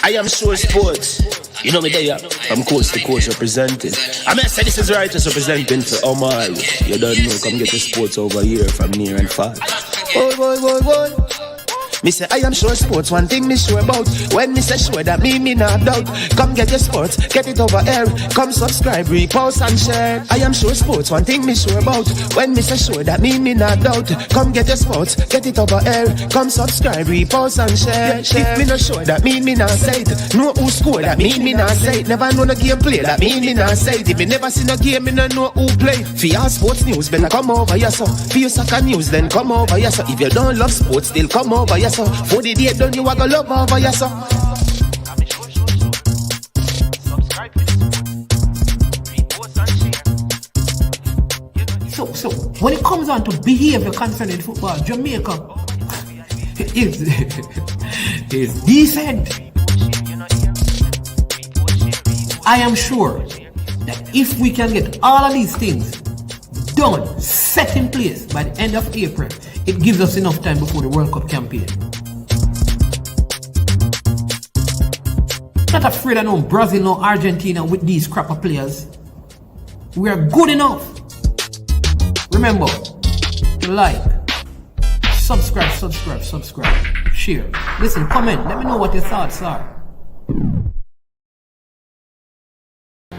I am sure sports. You know me there, I'm coast to coast representing. I mean, I say this is righteous representing for Omar. You don't know, come get your sports over here from near and far. Boy. Me say I am sure sports, one thing me sure about. When me say sure, that me not doubt. Come get your sports, get it over here. Come subscribe, repost and share. I am sure sports, one thing me sure about. When me say sure, that me not doubt. Come get your sports, get it over here. Come subscribe, repost and share. If me not sure, that me not say it. Know who score, that me not say it. Never know no game play, that me not say it. If me never see no game, me not know who play. For your sports news, better come over here so. For your soccer news, then come over here so. If you don't love sports, still come over here so. For the day done, you are gonna love over here so. So when it comes on to behavior concerning football, Jamaica is decent. I am sure that if we can get all of these things done, set in place by the end of April, it gives us enough time before the World Cup campaign. Not afraid of no Brazil, no Argentina with these crapper players. We are good enough. Remember, like, subscribe, share. Listen, comment, let me know what your thoughts are.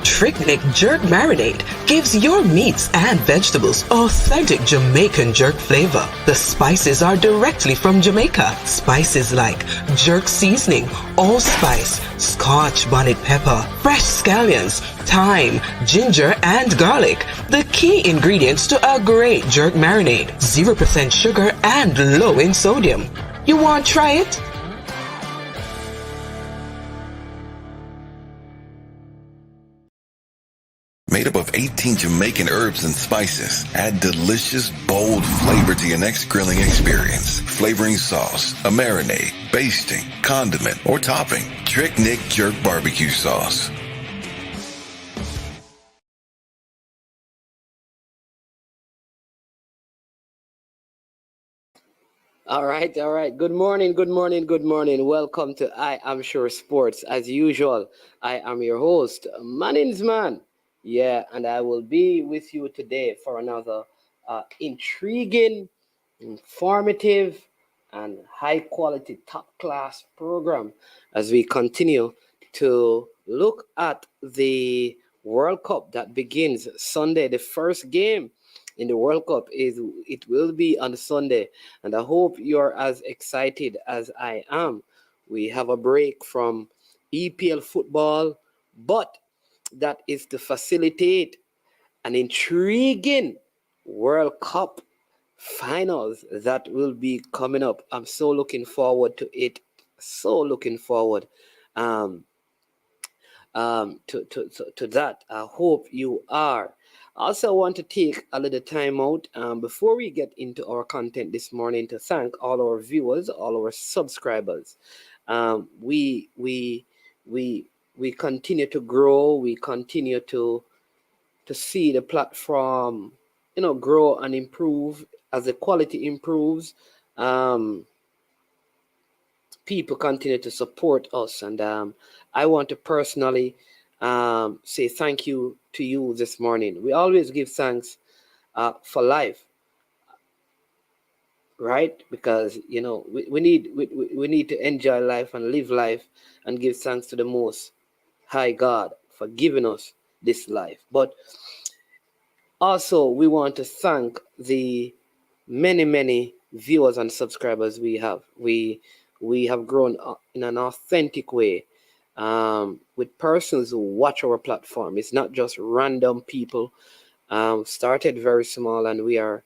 Trick Jerk Marinade gives your meats and vegetables authentic Jamaican jerk flavor. The spices are directly from Jamaica. Spices like jerk seasoning, allspice, Scotch bonnet pepper, fresh scallions, thyme, ginger, and garlic. The key ingredients to a great jerk marinade. 0% sugar and low in sodium. You want to try it? Made up of 18 Jamaican herbs and spices, add delicious, bold flavor to your next grilling experience. Flavoring sauce, a marinade, basting, condiment, or topping. Trick Nick Jerk Barbecue Sauce. All right. Good morning. Welcome to I Am Sure Sports. As usual, I am your host, Manningsman. Yeah, and I will be with you today for another intriguing, informative, and high-quality, top-class program as we continue to look at the World Cup that begins Sunday. The first game in the World Cup it will be on Sunday, and I hope you're as excited as I am. We have a break from EPL football, but that is to facilitate an intriguing World Cup finals that will be coming up. I'm so looking forward to it. So looking forward to that. I hope you are. Also, I want to take a little time out before we get into our content this morning to thank all our viewers, all our subscribers. We continue to grow. We continue to see the platform, grow and improve as the quality improves. People continue to support us, and I want to personally say thank you to you this morning. We always give thanks for life, right? Because we need to enjoy life and live life and give thanks to the Most High God for giving us this life. But also we want to thank the many viewers and subscribers we have. We have grown in an authentic way with persons who watch our platform. It's not just random people. Started very small, and we are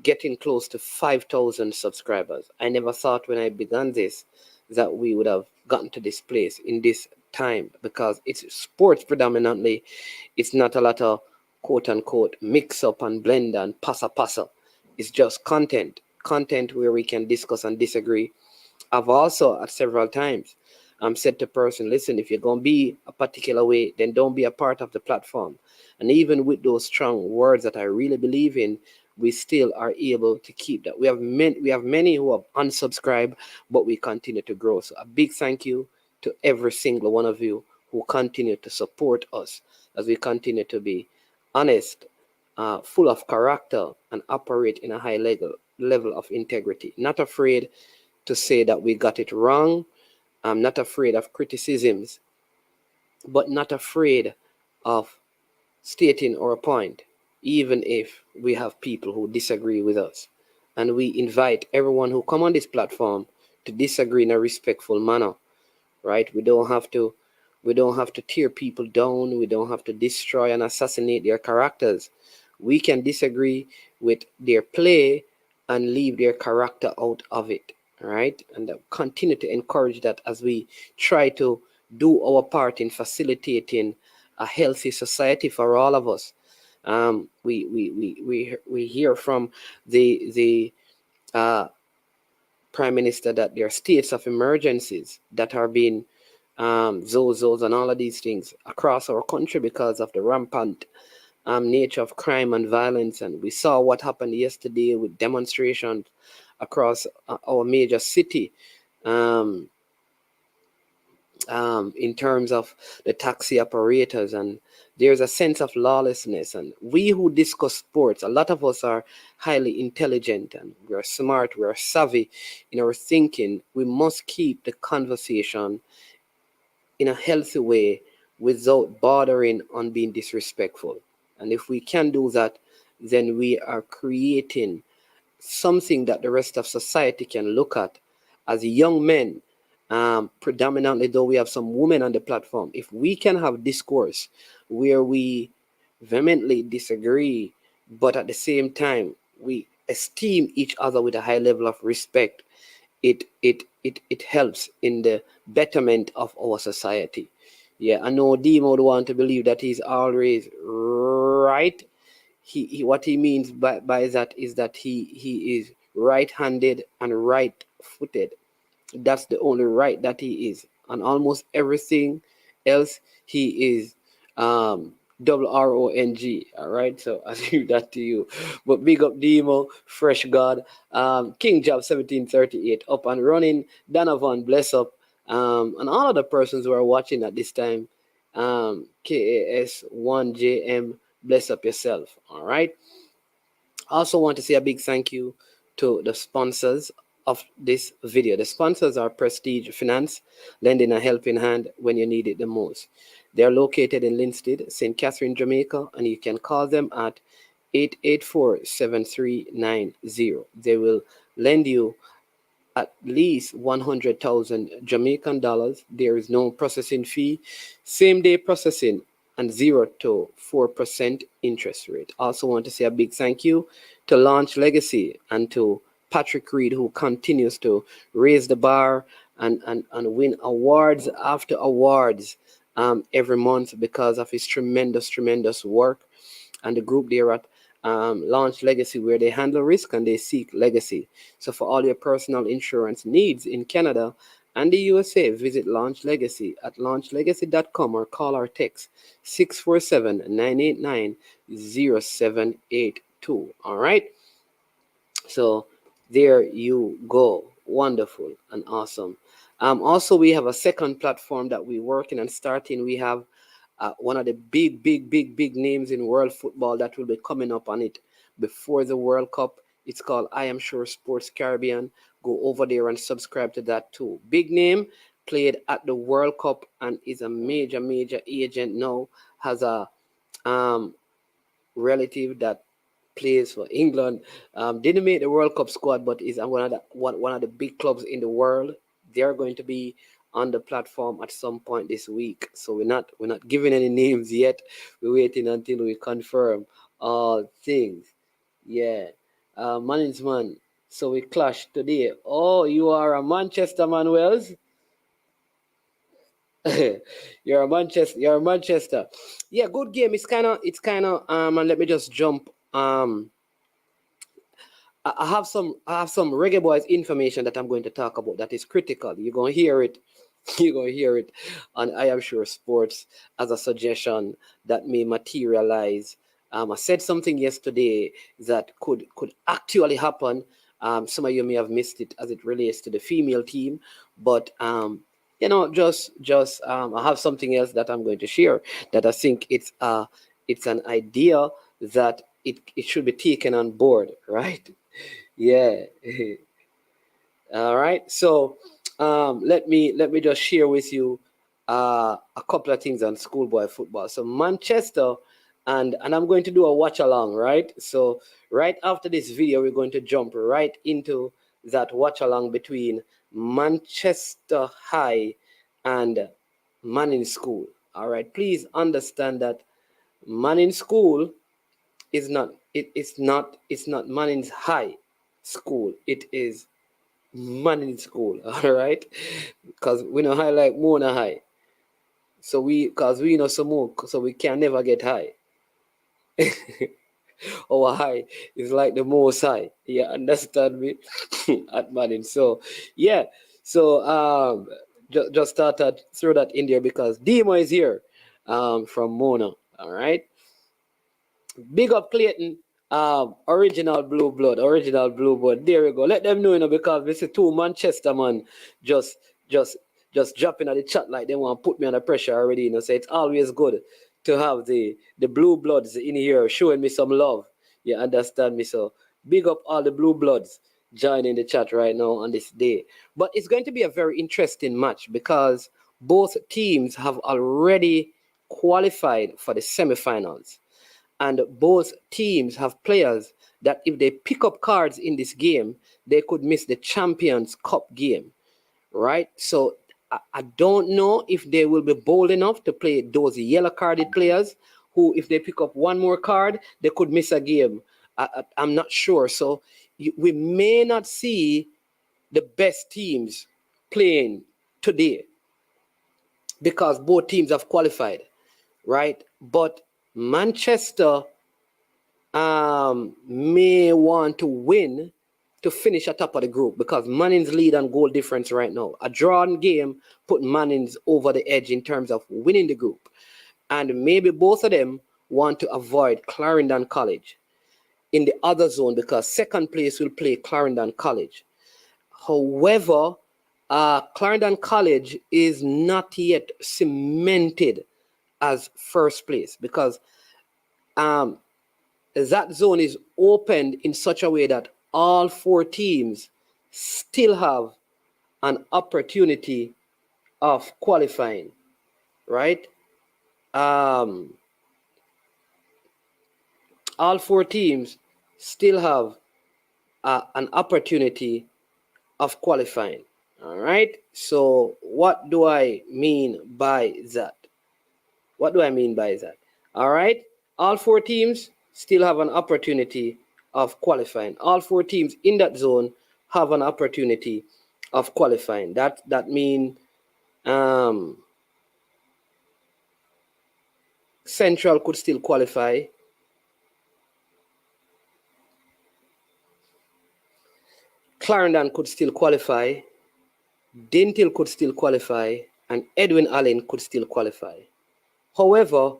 getting close to 5,000 subscribers. I never thought when I began this that we would have gotten to this place in this time, because it's sports predominantly. It's not a lot of quote unquote mix up and blend and passa. It's just content where we can discuss and disagree. I've also at several times said to person, listen, if you're going to be a particular way, then don't be a part of the platform. And even with those strong words that I really believe in, we still are able to keep that. We have many who have unsubscribed, but we continue to grow. So a big thank you to every single one of you who continue to support us as we continue to be honest, full of character, and operate in a high level of integrity. Not afraid to say that we got it wrong. I'm not afraid of criticisms, but not afraid of stating our point, even if we have people who disagree with us. And we invite everyone who come on this platform to disagree in a respectful manner, right? We don't have to tear people down. We don't have to destroy and assassinate their characters. We can disagree with their play and leave their character out of it, right? And continue to encourage that as we try to do our part in facilitating a healthy society for all of us. We hear from the Prime Minister that there are states of emergencies that are being zozos and all of these things across our country because of the rampant nature of crime and violence. And we saw what happened yesterday with demonstrations across our major city in terms of the taxi operators. And there's a sense of lawlessness. And we who discuss sports, a lot of us are highly intelligent and we're smart, we're savvy in our thinking. We must keep the conversation in a healthy way without bordering on being disrespectful. And if we can do that, then we are creating something that the rest of society can look at as young men. Predominantly, though we have some women on the platform, if we can have discourse where we vehemently disagree, but at the same time we esteem each other with a high level of respect, it helps in the betterment of our society. Yeah, I know Demo would want to believe that he's always right. He what he means by that is that he is right-handed and right-footed. That's the only right that he is. And almost everything else, he is WRONG. All right, so I leave that to you. But big up Demo, Fresh God, King Job 1738, up and running, Donovan, bless up, and all of the persons who are watching at this time, KAS1JM, bless up yourself. All right. Also want to say a big thank you to the sponsors of this video. The sponsors are Prestige Finance, lending a helping hand when you need it the most. They are located in Linstead, St. Catherine, Jamaica, and you can call them at 884-7390. They will lend you at least 100,000 Jamaican dollars. There is no processing fee, same day processing, and 0 to 4% interest rate. Also want to say a big thank you to Launch Legacy and to Patrick Reed, who continues to raise the bar and win awards after awards every month because of his tremendous work. And the group there at Launch Legacy, where they handle risk and they seek legacy. So for all your personal insurance needs in Canada and the USA, visit Launch Legacy at launchlegacy.com or call or text 647-989-0782. All right. So there you go. Wonderful and awesome. Also, we have a second platform that we're working and starting. We have one of the big names in world football that will be coming up on it before the World Cup. It's called I Am Sure Sports Caribbean. Go over there and subscribe to that too. Big name, played at the World Cup and is a major agent now. Has a relative that plays for England. Didn't make the World Cup squad, but is one of the big clubs in the world. They are going to be on the platform at some point this week. So we're not giving any names yet. We're waiting until we confirm all things. Yeah. Management. So we clash today. Oh, you are a Manchester man, Wells. You're a Manchester. Yeah, good game. It's kind of and let me just jump. I have some Reggae Boys information that I'm going to talk about that is critical. You're gonna hear it. You're gonna hear it on I Am Sure Sports as a suggestion that may materialize. I said something yesterday that could actually happen. Some of you may have missed it as it relates to the female team, but I have something else that I'm going to share that I think it's an idea that it should be taken on board, right? Yeah. All right. So let me just share with you a couple of things on schoolboy football. So Manchester, and I'm going to do a watch along, right? So right after this video, we're going to jump right into that watch along between Manchester High and Manning School. All right. Please understand that Manning School is not it's not Manning's High School. It is Manning School. All right, because we know high like Mona High. So because we know some more, so we can never get high. Our high is like the most high. Yeah, understand me? At Manning. So yeah. So just started throw that in there because Demo is here from Mona. All right. Big up Clayton. Original blue blood, original blue blood. There we go. Let them know, because this is two Manchester man just just just dropping at the chat like they want to put me under pressure already. So it's always good to have the blue bloods in here showing me some love. You understand me? So big up all the blue bloods joining the chat right now on this day. But it's going to be a very interesting match because both teams have already qualified for the semifinals. And both teams have players that if they pick up cards in this game, they could miss the Champions Cup game, right? So I don't know if they will be bold enough to play those yellow carded players who, if they pick up one more card, they could miss a game. I'm not sure. So we may not see the best teams playing today because both teams have qualified, right? But Manchester may want to win to finish atop of the group because Manning's lead on goal difference right now. A drawn game put Manning's over the edge in terms of winning the group. And maybe both of them want to avoid Clarendon College in the other zone because second place will play Clarendon College. However, Clarendon College is not yet cemented as first place because that zone is opened in such a way that all four teams still have an opportunity of qualifying, right? All four teams still have an opportunity of qualifying. All right. So what do I mean by that? What do I mean by that? All right. All four teams still have an opportunity of qualifying. All four teams in that zone have an opportunity of qualifying. That means Central could still qualify. Clarendon could still qualify. Dentil could still qualify. And Edwin Allen could still qualify. However,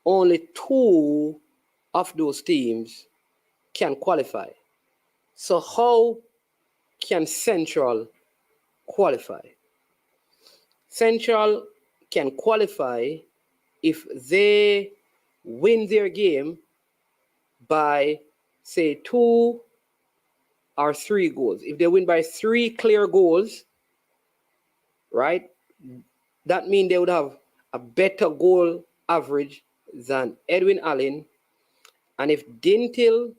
only two of those teams can qualify. So how can Central qualify? Central can qualify if they win their game by, say, 2 or 3 goals. If they win by 3 clear goals, right, that means they would have a better goal average than Edwin Allen. And if Dintil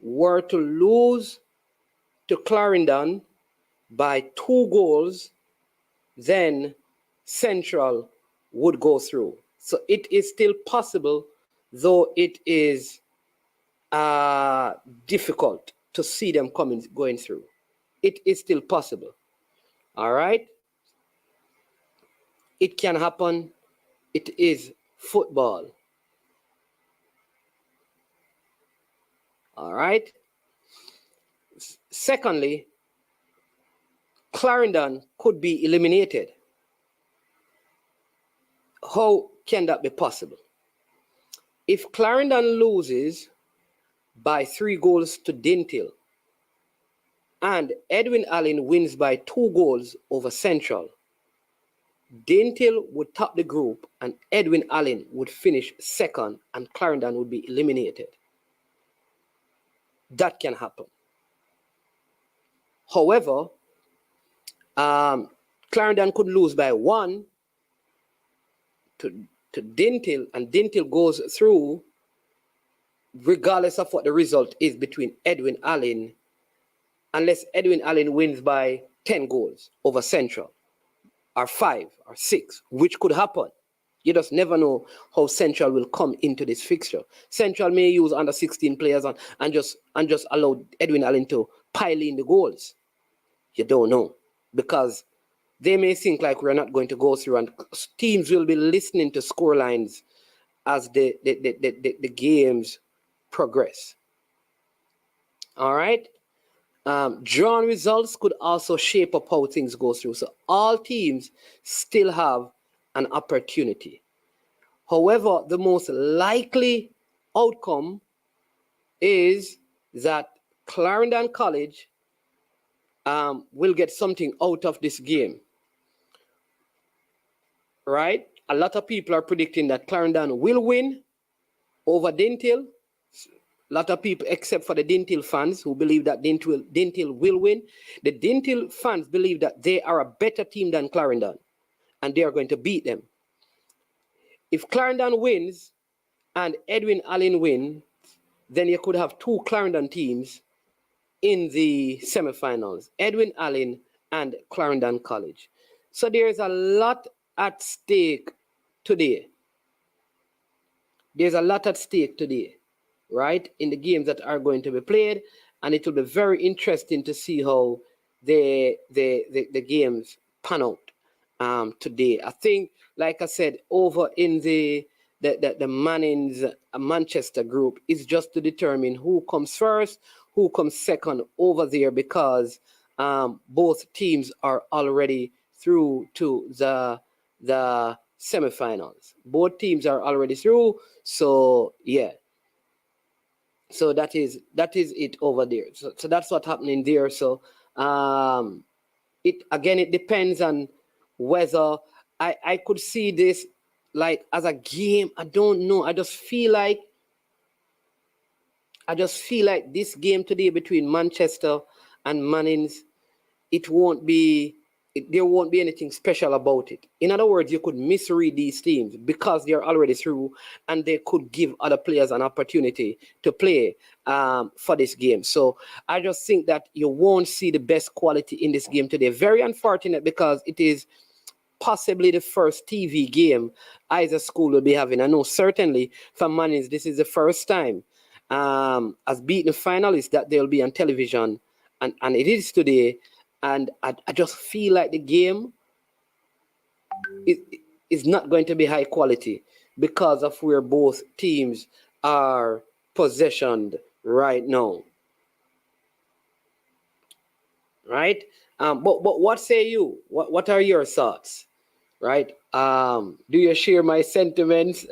were to lose to Clarendon by 2 goals, then Central would go through. So it is still possible, though it is difficult to see them going through. It is still possible. All right? It can happen. It is football. All right? Secondly, Clarendon could be eliminated. How can that be possible? If Clarendon loses by 3 goals to Dintil and Edwin Allen wins by 2 goals over Central, Daintil would top the group and Edwin Allen would finish second and Clarendon would be eliminated. That can happen. However, Clarendon could lose by 1 to Daintil, and Daintil goes through regardless of what the result is between Edwin Allen, unless Edwin Allen wins by 10 goals over Central, or 5 or 6, which could happen. You just never know how Central will come into this fixture. Central may use under 16 players and just allow Edwin Allen to pile in the goals. You don't know, because they may think like we're not going to go through, and teams will be listening to score lines as the games progress. All right. Drawn results could also shape up how things go through. So all teams still have an opportunity. However, the most likely outcome is that Clarendon College will get something out of this game. Right? A lot of people are predicting that Clarendon will win over Daintil. A lot of people, except for the Daintil fans, who believe that Daintil will win. The Daintil fans believe that they are a better team than Clarendon, and they are going to beat them. If Clarendon wins and Edwin Allen wins, then you could have 2 Clarendon teams in the semifinals, Edwin Allen and Clarendon College. So there is a lot at stake today. There's a lot at stake today, right, in the games that are going to be played, and it will be very interesting to see how the games pan out today. I think, like I said, over in the Manning's Manchester group is just to determine who comes first, who comes second over there, because both teams are already through to the semifinals. Both teams are already through, so yeah. So that is it over there. So that's what's happening there. So it depends on whether I could see this like as a game. I don't know. I just feel like this game today between Manchester and Manning's, there won't be anything special about it. In other words, you could misread these teams because they're already through, and they could give other players an opportunity to play for this game. So I just think that you won't see the best quality in this game today. Very unfortunate, because it is possibly the first TV game either school will be having. I know certainly for Manning's, this is the first time as beating finalists that they'll be on television, and it is today. And I just feel like the game is not going to be high quality because of where both teams are positioned right now. Right? But what say you? What are your thoughts? Right? Do you share my sentiments?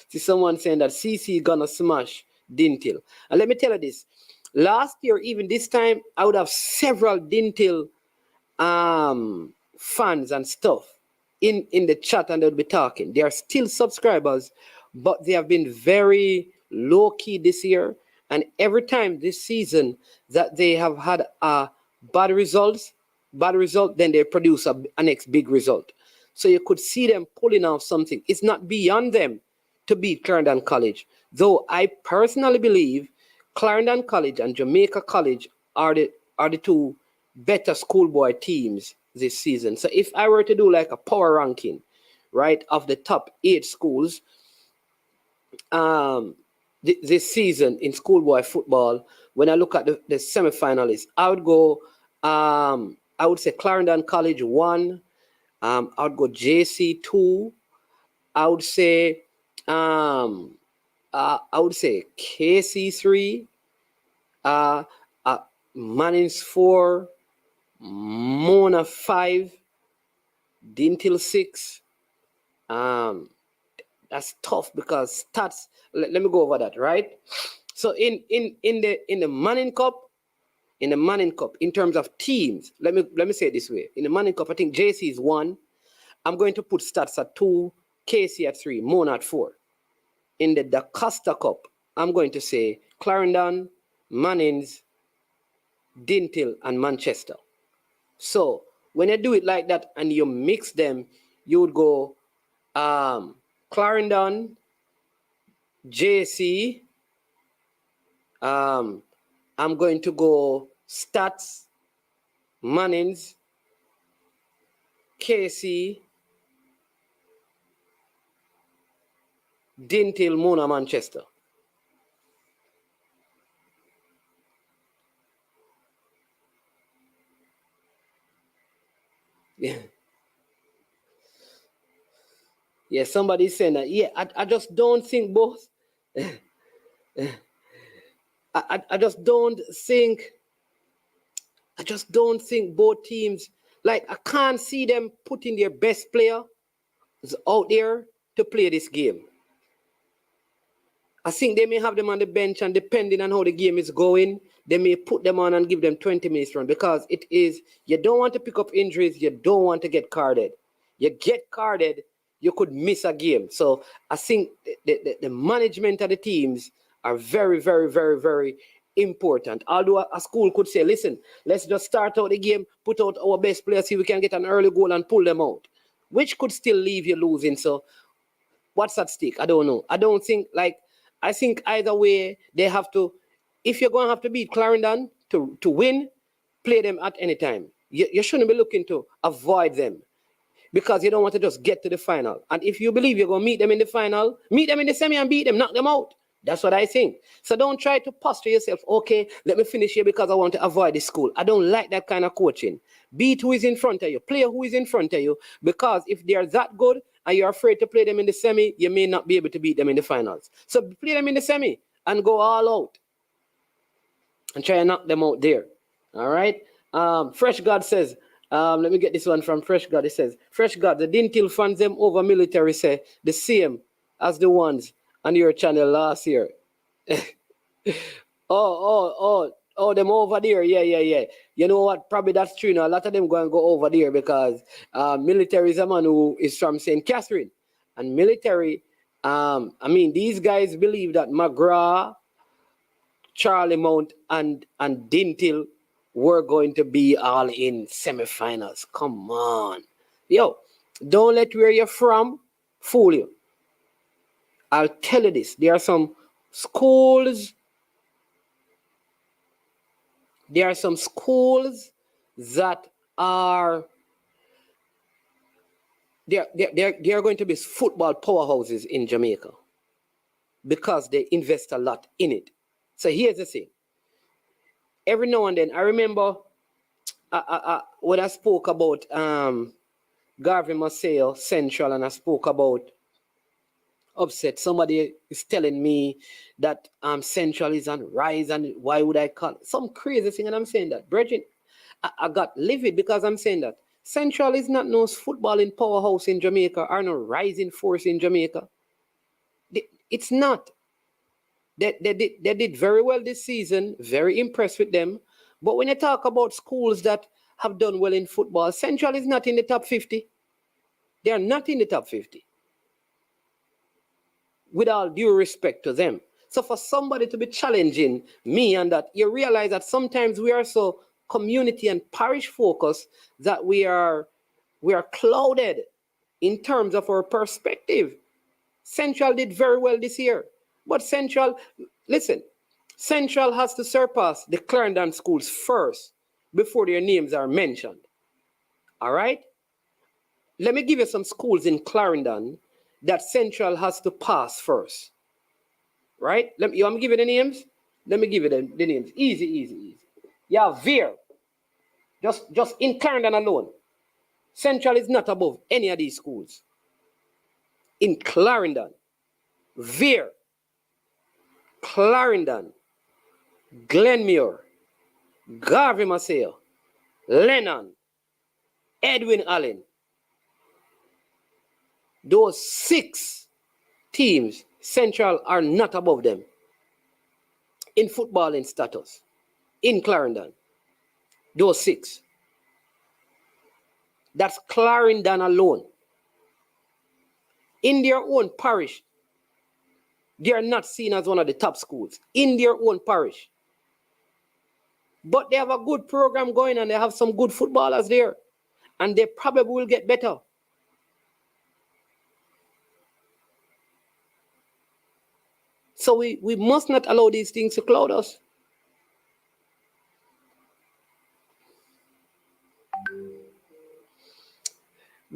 See someone saying that CC gonna smash Daintil. And let me tell you this. Last year, even this time, I would have several Daintil fans and stuff in the chat, and they'll be talking. They are still subscribers, but they have been very low key this year. And every time this season that they have had a bad result, then they produce a next big result. So you could see them pulling off something. It's not beyond them to beat Clarendon College, though I personally believe Clarendon College and Jamaica College are the 2 better schoolboy teams this season. So if I were to do like a power ranking, right, of the top 8 schools this season in schoolboy football, when I look at the semifinalists, I would go, I would say Clarendon College 1, I would go JC 2, I would say KC 3, Manning's 4, Mona 5, Daintil 6. That's tough because stats. Let me go over that, right? So in the Manning Cup, in terms of teams, let me say it this way. In the Manning Cup, I think JC is 1, I'm going to put Stats at 2, KC at 3, Mona at 4. In the Da Costa Cup, I'm going to say Clarendon, Mannings, Dintil, and Manchester. So when you do it like that and you mix them, you would go Clarendon, JC. I'm going to go Stats, Mannings, KC, Dintil, Mona, Manchester. Yeah. Yeah, somebody's saying that. Yeah, I just don't think both. I just don't think both teams, like, I can't see them putting their best player out there to play this game. I think they may have them on the bench, and depending on how the game is going, they may put them on and give them 20 minutes run, because it is, you don't want to pick up injuries, you don't want to get carded. You get carded, you could miss a game. So I think the management of the teams are very, very, very, very important. Although a school could say, listen, let's just start out the game, put out our best players, see if we can get an early goal and pull them out, which could still leave you losing. So what's at stake? I don't know. I think either way, they have to, if you're going to have to beat Clarendon to win, play them at any time. You shouldn't be looking to avoid them, because you don't want to just get to the final. And if you believe you're going to meet them in the final, meet them in the semi and beat them, knock them out. That's what I think. So don't try to posture yourself, okay, let me finish here because I want to avoid the school. I don't like that kind of coaching. Beat who is in front of you, play who is in front of you, because if they're that good and you're afraid to play them in the semi, you may not be able to beat them in the finals. So play them in the semi and go all out and try and knock them out there. All right? Fresh God says, let me get this one from Fresh God. It says, Fresh God, the Dintil fans them over military say the same as the ones on your channel last year. Oh, them over there. Yeah. You know what? Probably that's true now. A lot of them going to go over there because military is a man who is from St. Catherine. And military, these guys believe that McGrath, Charlie Mount, and Dintil were going to be all in semifinals. Come on. Yo, don't let where you're from fool you. I'll tell you this. There are some schools that are they're going to be football powerhouses in Jamaica because they invest a lot in it. So here's the thing. Every now and then, I remember when I spoke about Garvey Maceo Central, and I spoke about upset. Somebody is telling me that Central is on rise, and why would I call it? Some crazy thing, and I'm saying that. Brethren, I got livid because I'm saying that. Central is not no footballing powerhouse in Jamaica or no rising force in Jamaica. It's not. They did very well this season, very impressed with them. But when you talk about schools that have done well in football, Central is not in the top 50. They are not in the top 50. With all due respect to them. So for somebody to be challenging me and that, you realize that sometimes we are so community and parish focused that we are clouded in terms of our perspective. Central did very well this year. But Central has to surpass the Clarendon schools first before their names are mentioned. All right? Let me give you some schools in Clarendon that Central has to pass first. Right? I'm giving the names. Let me give you the names. Easy. Yeah, Veer. Just in Clarendon alone. Central is not above any of these schools. In Clarendon, Veer, Clarendon, Glenmuir, Garvey Maceo, Lennon, Edwin Allen. Those 6 teams, Central are not above them in footballing status in Clarendon. Those 6. That's Clarendon alone. In their own parish, they are not seen as one of the top schools. In their own parish. But they have a good program going and they have some good footballers there. And they probably will get better. So we must not allow these things to cloud us.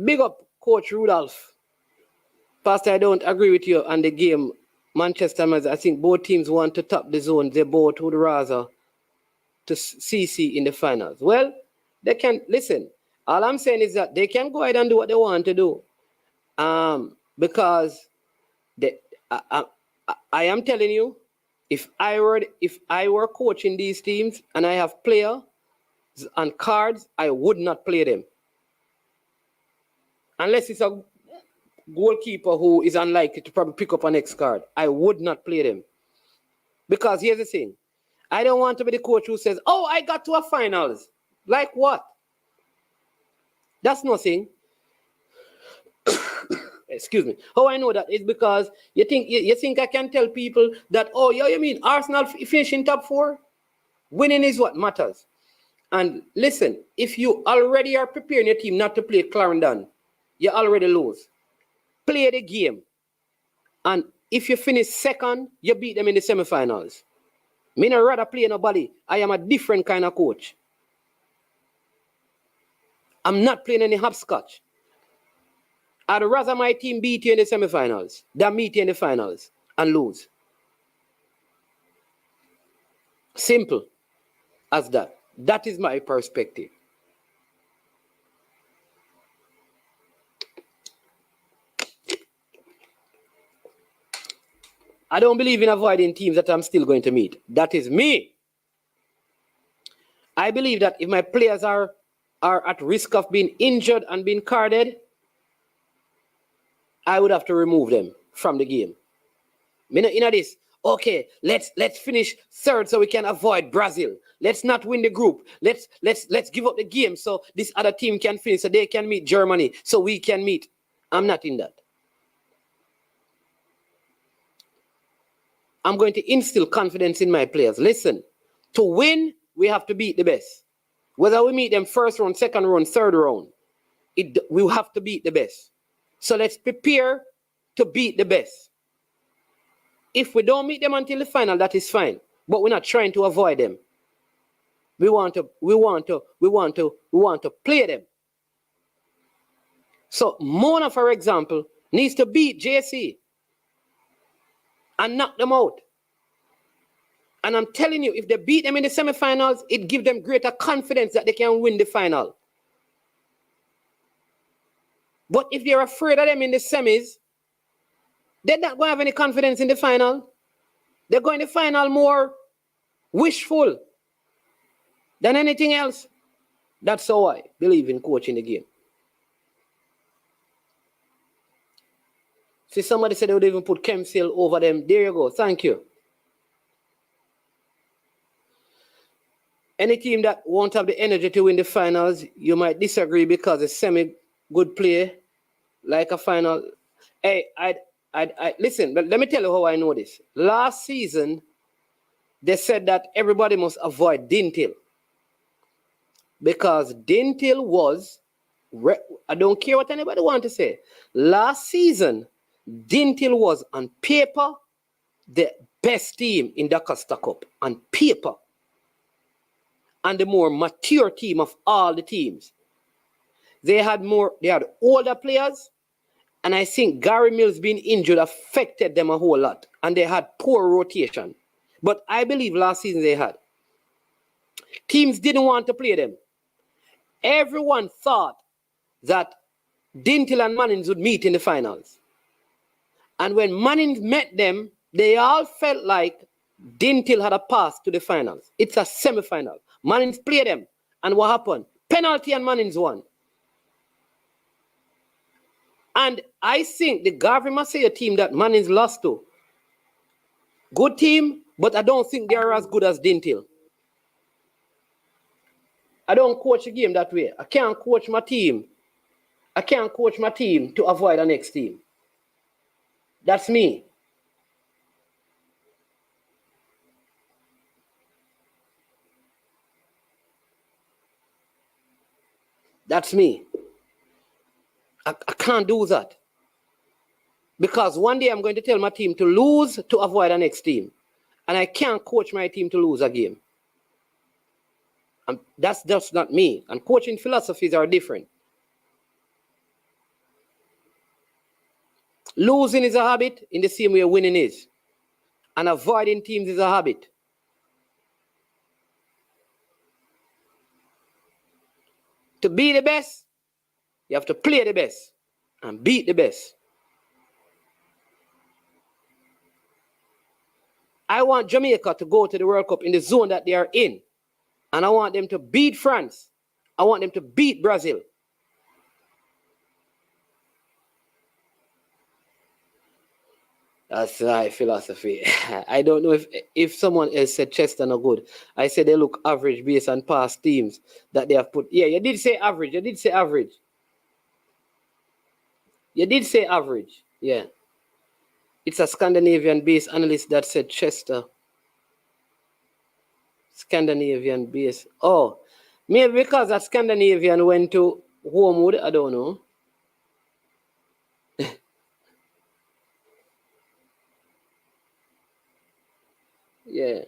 Big up Coach Rudolph. Pastor, I don't agree with you on the game. Manchester, I think both teams want to top the zone. They both would rather to CC in the finals. Well, they can, listen, all I'm saying is that they can go ahead and do what they want to do. Because I am telling you, if I were coaching these teams and I have players and cards, I would not play them. Unless it's a goalkeeper who is unlikely to probably pick up an next card. I would not play them. Because here's the thing. I don't want to be the coach who says, oh, I got to a finals. Like what? That's nothing. Excuse me. How I know that is because you think I can tell people that, oh, yeah, you mean Arsenal finishing top 4? Winning is what matters. And listen, if you already are preparing your team not to play Clarendon, you already lose. Play the game. And if you finish second, you beat them in the semifinals. Me not rather play nobody. I am a different kind of coach. I'm not playing any hopscotch. I'd rather my team beat you in the semifinals than meet you in the finals and lose. Simple as that. That is my perspective. I don't believe in avoiding teams that I'm still going to meet. That is me. I believe that if my players are at risk of being injured and being carded, I would have to remove them from the game. You know this, okay, let's finish third so we can avoid Brazil. Let's not win the group. Let's give up the game so this other team can finish so they can meet Germany so we can meet. I'm not in that. I'm going to instill confidence in my players. Listen, to win, we have to beat the best. Whether we meet them first round, second round, third round, we have to beat the best. So let's prepare to beat the best. If we don't meet them until the final, that is fine. But we're not trying to avoid them. We want to play them. So Mona, for example, needs to beat JC and knock them out. And I'm telling you, if they beat them in the semifinals, it gives them greater confidence that they can win the final. But if they're afraid of them in the semis, they're not going to have any confidence in the final. They're going to the final more wishful than anything else. That's how I believe in coaching the game. See, somebody said they would even put Kemsil over them. There you go. Thank you. Any team that won't have the energy to win the finals, you might disagree because it's semi-good play, like a final. Hey, I listen, but let me tell you how I know this. Last season, they said that everybody must avoid Dintil. Because Dintil was, I don't care what anybody wants to say. Last season, Dintil was on paper the best team in the Costa Cup. On paper. And the more mature team of all the teams. They had older players, and I think Gary Mills being injured affected them a whole lot, and they had poor rotation. But I believe last season they had. Teams didn't want to play them. Everyone thought that Dintil and Mannings would meet in the finals. And when Mannings met them, they all felt like Dintil had a pass to the finals. It's a semi-final. Mannings played them. And what happened? Penalty and Mannings won. And I think the Garvey Masaya team that Mannings lost to, good team, but I don't think they are as good as Dintil. I don't coach a game that way. I can't coach my team. I can't coach my team to avoid the next team. That's me. That's me. I can't do that. Because one day I'm going to tell my team to lose to avoid the next team. And I can't coach my team to lose a game. And that's just not me. And coaching philosophies are different. Losing is a habit in the same way winning is. And avoiding teams is a habit. To be the best, you have to play the best and beat the best. I want Jamaica to go to the World Cup in the zone that they are in. And I want them to beat France. I want them to beat Brazil. That's my philosophy. I don't know if someone else said Chester no good. I said they look average based on past teams that they have put. Yeah, you did say average. You did say average. You did say average. Yeah. It's a Scandinavian-based analyst that said Chester. Scandinavian-based. Oh, maybe because that Scandinavian went to Homewood. I don't know. Yeah.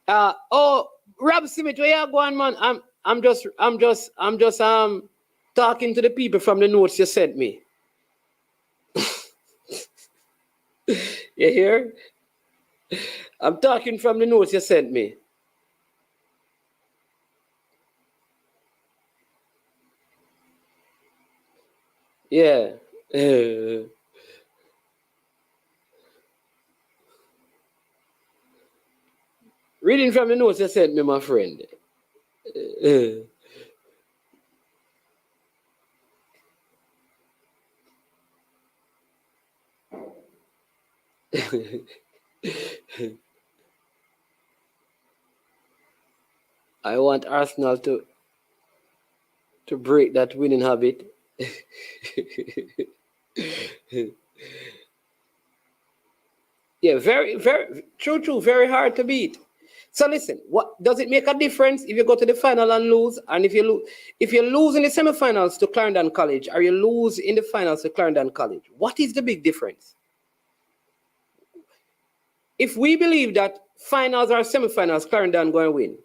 Rob Smith, where you going, man? I'm just talking to the people from the notes you sent me. You hear? I'm talking from the notes you sent me. Yeah. Reading from the notes you sent me, my friend. I want Arsenal to break that winning habit. Yeah, very, very true, very hard to beat. So listen, what does it make a difference if you go to the final and lose? And if you lose in the semifinals to Clarendon College, or you lose in the finals to Clarendon College, what is the big difference? If we believe that finals or semifinals, Clarendon going to win,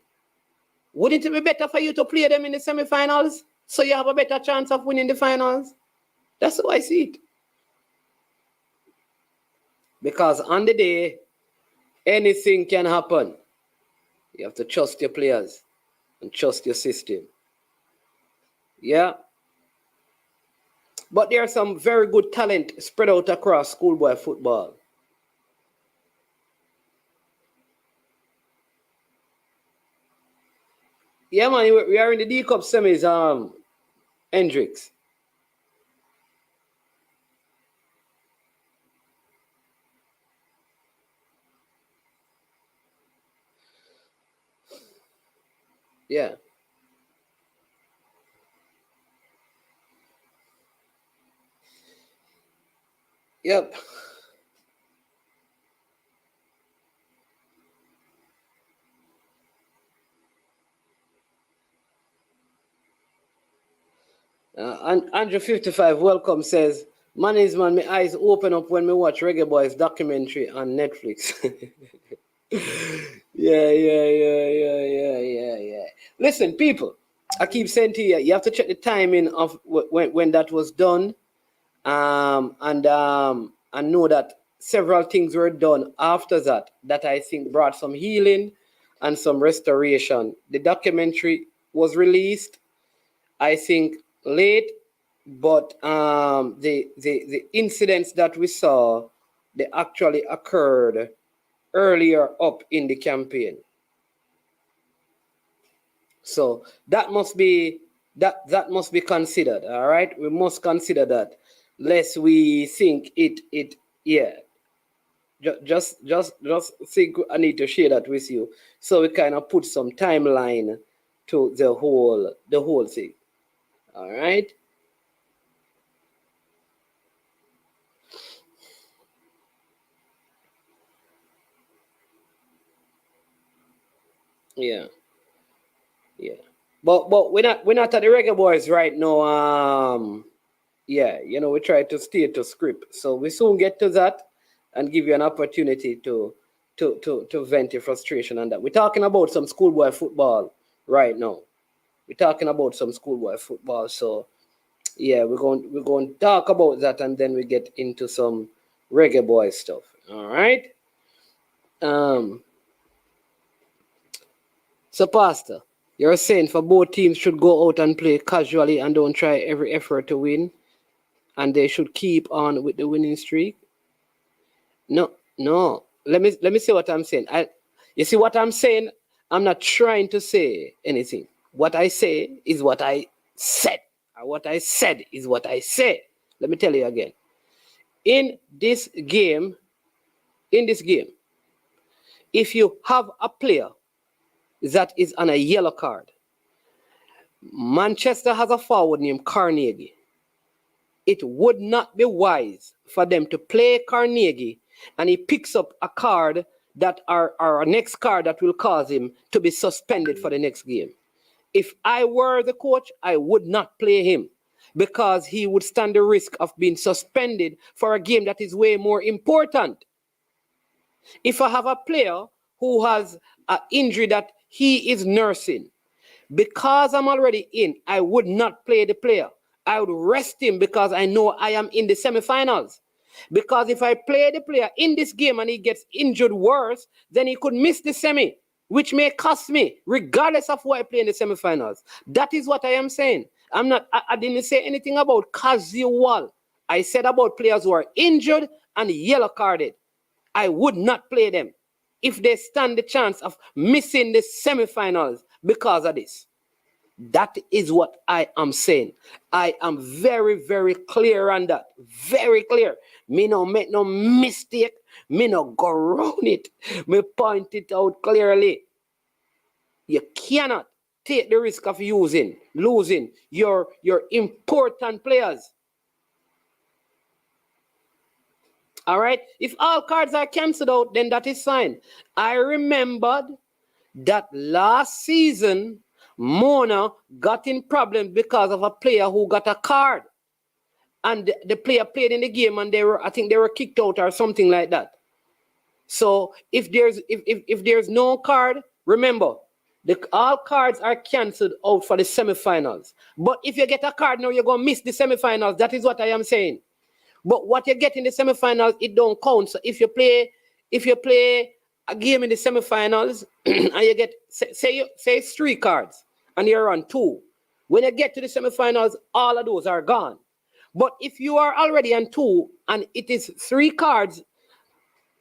wouldn't it be better for you to play them in the semifinals so you have a better chance of winning the finals? That's how I see it. Because on the day, anything can happen. You have to trust your players and trust your system. Yeah. But there are some very good talent spread out across schoolboy football. Yeah, man, we are in the DCUP semis, Hendricks. Yeah. Yep. And Andrew 55 welcome says, man, my eyes open up when me watch Reggae Boys documentary on Netflix. Yeah. Listen, people, I keep saying to you, you have to check the timing of when that was done, and know that several things were done after that I think brought some healing and some restoration. The documentary was released, I think, late, but the incidents that we saw, they actually occurred earlier up in the campaign. So that must be considered. All right, we must consider that, lest we think it. Yeah, just think I need to share that with you, so we kind of put some timeline to the whole thing. All right. Yeah. But we're not at the Reggae Boys right now. Yeah, we try to stay to script. So we soon get to that and give you an opportunity to vent your frustration on that. We're talking about some schoolboy football right now. We're talking about some schoolboy football. So yeah, we're going to talk about that, and then we get into some Reggae Boy stuff. All right. So Pastor, you're saying for both teams should go out and play casually and don't try every effort to win, and they should keep on with the winning streak? No. Let me say what I'm saying. You see what I'm saying? I'm not trying to say anything. What I say is what I said. And what I said is what I say. Let me tell you again. In this game, if you have a player that is on a yellow card, Manchester has a forward named Carnegie. It would not be wise for them to play Carnegie and he picks up a card that or a next card that will cause him to be suspended for the next game. If I were the coach, I would not play him because he would stand the risk of being suspended for a game that is way more important. If I have a player who has an injury that he is nursing, because I'm already in, I would not play the player. I would rest him because I know I am in the semifinals. Because if I play the player in this game and he gets injured worse, then he could miss the semi, which may cost me, regardless of who I play in the semifinals. That is what I am saying. I didn't say anything about casual. I said about players who are injured and yellow carded. I would not play them if they stand the chance of missing the semifinals because of this. That is what I am saying. I am very, very clear on that. Very clear. Me no make no mistake. Me no go around it. Me point it out clearly. You cannot take the risk of losing your important players. All right? If all cards are cancelled out, then that is fine. I remembered that last season, Mona got in problems because of a player who got a card. And the player played in the game and I think they were kicked out or something like that. So if there's no card, remember, all cards are cancelled out for the semifinals. But if you get a card now, you're going to miss the semifinals. That is what I am saying. But what you get in the semifinals, it don't count. So if you play a game in the semifinals and you get, say it's 3 cards and you're on 2. When you get to the semifinals, all of those are gone. But if you are already on 2 and it is 3 cards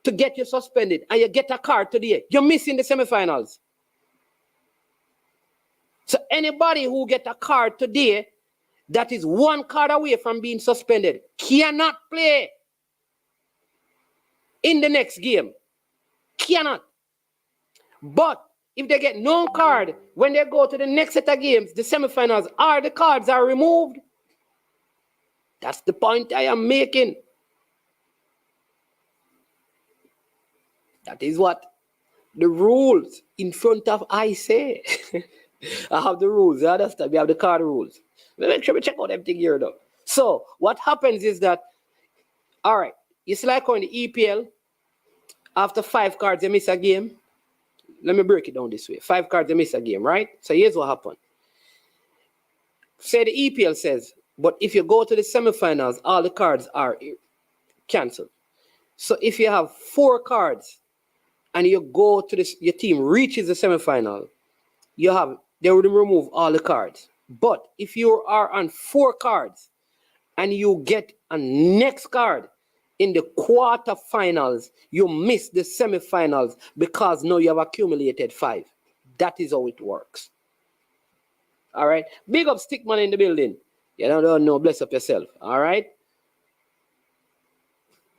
to get you suspended and you get a card today, you're missing the semifinals. So anybody who get a card today that is 1 card away from being suspended cannot play in the next game. Cannot. But if they get no card, when they go to the next set of games, the semifinals, all the cards are removed. That's the point I am making. That is what the rules in front of I say. I have the rules, you understand? We have the card rules. Make sure we check out everything here though. So what happens is that, all right, it's like on the EPL, after 5 cards, you miss a game. Let me break it down this way. 5 cards, you miss a game, right? So here's what happened. Say the EPL says, but if you go to the semifinals, all the cards are cancelled. So if you have 4 cards and you go to this, your team reaches the semifinal, they will remove all the cards. But if you are on 4 cards and you get a next card in the quarterfinals, you miss the semifinals because now you have accumulated 5. That is how it works. All right. Big up Stickman in the building. You don't know, bless up yourself. All right.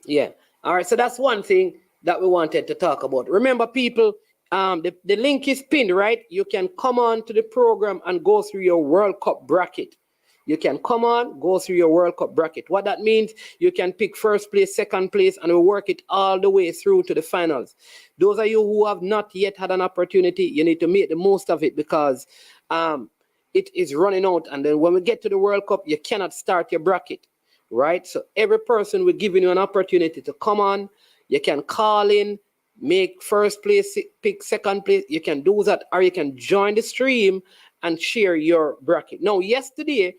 Yeah. All right. So that's one thing that we wanted to talk about. Remember, people, the link is pinned, right? You can come on to the program and go through your World Cup bracket. You can come on, go through your World Cup bracket. What that means, you can pick first place, second place, and we'll work it all the way through to the finals. Those of you who have not yet had an opportunity, you need to make the most of it because it is running out. And then when we get to the World Cup, you cannot start your bracket, right? So every person, we're giving you an opportunity to come on. You can call in, make first place, pick second place. You can do that, or you can join the stream and share your bracket. Now, yesterday,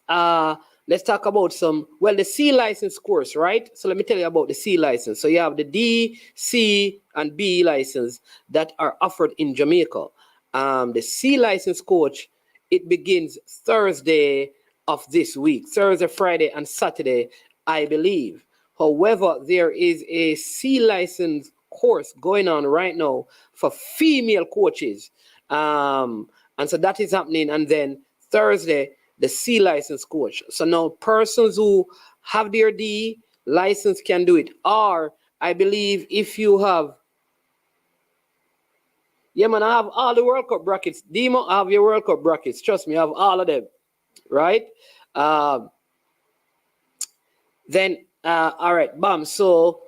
let's talk about the C license course, right? So let me tell you about the C license. So you have the D, C, and B license that are offered in Jamaica. The C license coach, it begins Thursday of this week, Thursday, Friday, and Saturday, I believe. However, there is a C license course going on right now for female coaches. And so that is happening. And then Thursday, the C license coach. So now persons who have their D license can do it. Or I believe if you have, yeah, man, I have all the World Cup brackets. Demo, I have your World Cup brackets. Trust me, I have all of them. Right? All right, bam. So,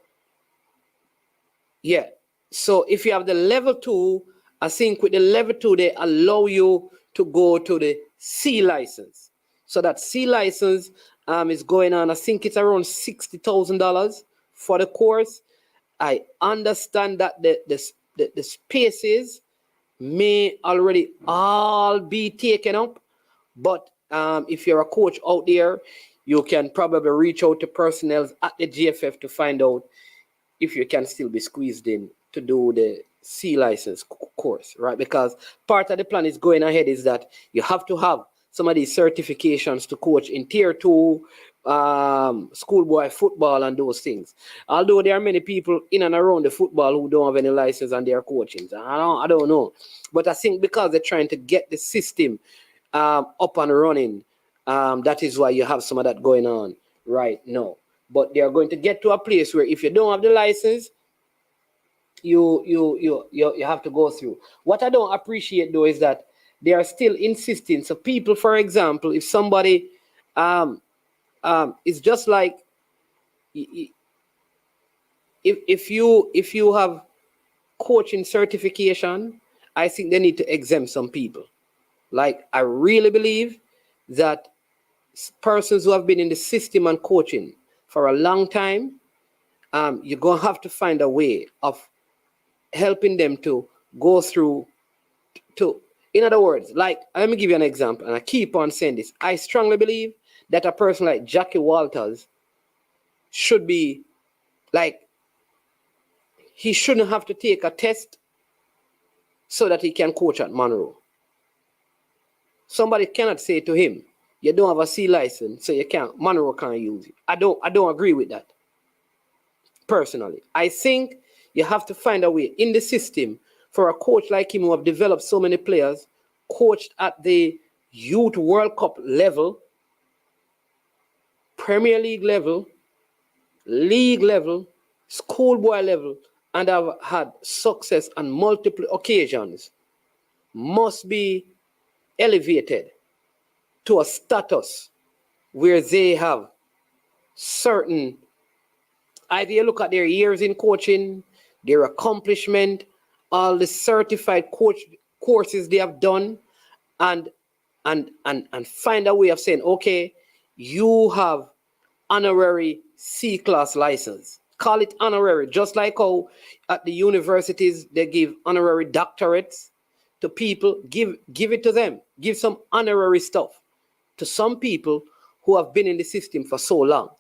yeah. So if you have the level 2, I think with the level 2, they allow you to go to the C license. So that C license is going on, I think it's around $60,000 for the course. I understand that the spaces may already all be taken up, but if you're a coach out there, you can probably reach out to personnel at the GFF to find out if you can still be squeezed in to do the C license course, right? Because part of the plan is going ahead is that you have to have some of these certifications to coach in tier 2 schoolboy football and those things. Although there are many people in and around the football who don't have any license and they're coaching. I don't know. But I think because they're trying to get the system up and running, that is why you have some of that going on right now. But they are going to get to a place where if you don't have the license, you have to go through. What I don't appreciate though is that they are still insisting. So people, for example, if somebody it's just like if you have coaching certification, I think they need to exempt some people. Like I really believe that persons who have been in the system and coaching for a long time, you're gonna have to find a way of helping them to go through to, in other words, like, let me give you an example, and I keep on saying this. I strongly believe that a person like Jackie Walters should be, like, he shouldn't have to take a test so that he can coach at Monroe. Somebody cannot say to him, you don't have a C license, so Monroe can't use it. I don't agree with that. Personally, I think you have to find a way in the system for a coach like him who have developed so many players, coached at the Youth World Cup level, Premier League level, league level, schoolboy level, and have had success on multiple occasions, must be elevated to a status where they have certain, either you look at their years in coaching, their accomplishment, all the certified coach courses they have done, and find a way of saying, okay, you have honorary C-class license. Call it honorary, just like how at the universities they give honorary doctorates to people. Give it to them. Give some honorary stuff to some people who have been in the system for so long.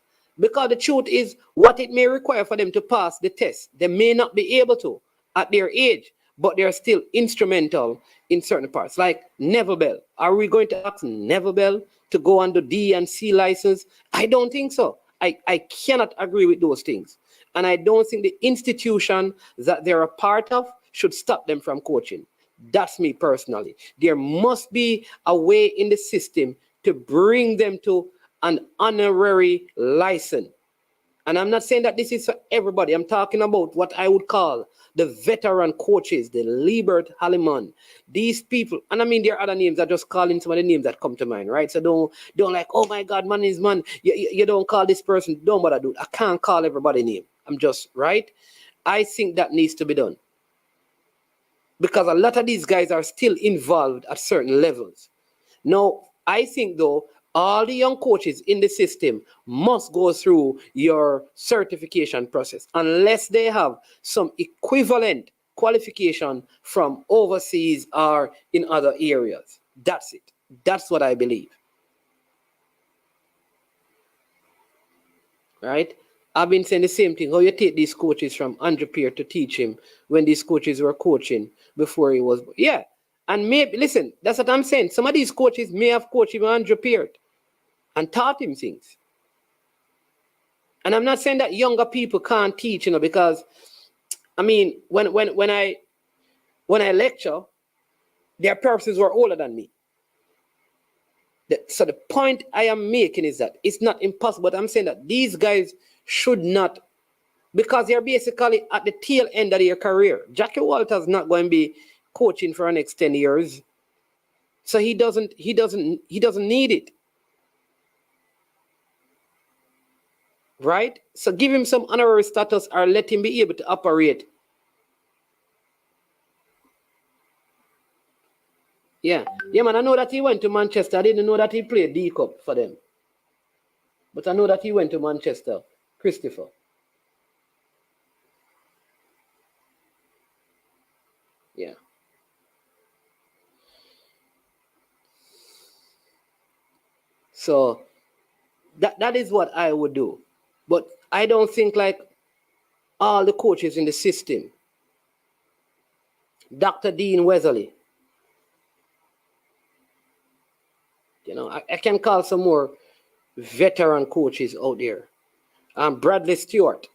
Because the truth is, what it may require for them to pass the test, they may not be able to at their age, but they're still instrumental in certain parts. Like Neville Bell. Are we going to ask Neville Bell to go under D and C license? I don't think so. I cannot agree with those things. And I don't think the institution that they're a part of should stop them from coaching. That's me personally. There must be a way in the system to bring them to an honorary license. And I'm not saying that this is for everybody. I'm talking about what I would call the veteran coaches, the Liebert Halliman, these people. And I mean, there are other names. I just calling some of the names that come to mind, right? So don't like, oh my God, man is man. You don't call this person. Don't bother, dude. I can't call everybody name. I'm just, right? I think that needs to be done. Because a lot of these guys are still involved at certain levels. Now, I think, though, all the young coaches in the system must go through your certification process unless they have some equivalent qualification from overseas or in other areas. That's it. That's what I believe. Right? I've been saying the same thing. How you take these coaches from Andrew Pierre to teach him when these coaches were coaching before he was. Yeah. And maybe, listen, that's what I'm saying. Some of these coaches may have coached him Andrew Pierre and taught him things. And I'm not saying that younger people can't teach, because I mean, when I lecture, their persons were older than me. So the point I am making is that it's not impossible, but I'm saying that these guys should not, because they're basically at the tail end of their career. Jackie Walter's not going to be coaching for the next 10 years. So he doesn't need it. Right? So give him some honorary status or let him be able to operate. Yeah, man, I know that he went to Manchester. I didn't know that he played DCUP for them. But I know that he went to Manchester. Christopher. Yeah. So that is what I would do. But I don't think like all the coaches in the system. Dr. Dean Weatherly. I can call some more veteran coaches out there. Bradley Stewart.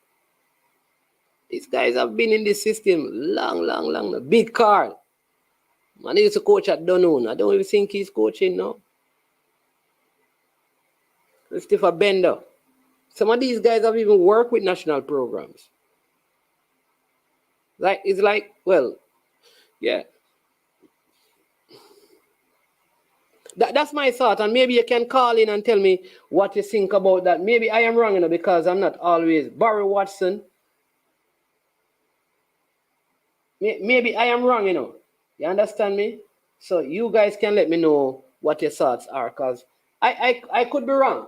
These guys have been in the system long. Big Carl. Man, he used to coach at Dunoon. I don't even think he's coaching now. Christopher Bender. Some of these guys have even worked with national programs. Well, yeah. That's my thought, and maybe you can call in and tell me what you think about that. Maybe I am wrong, because I'm not always Barry Watson. Maybe I am wrong, You understand me? So you guys can let me know what your thoughts are, because I could be wrong.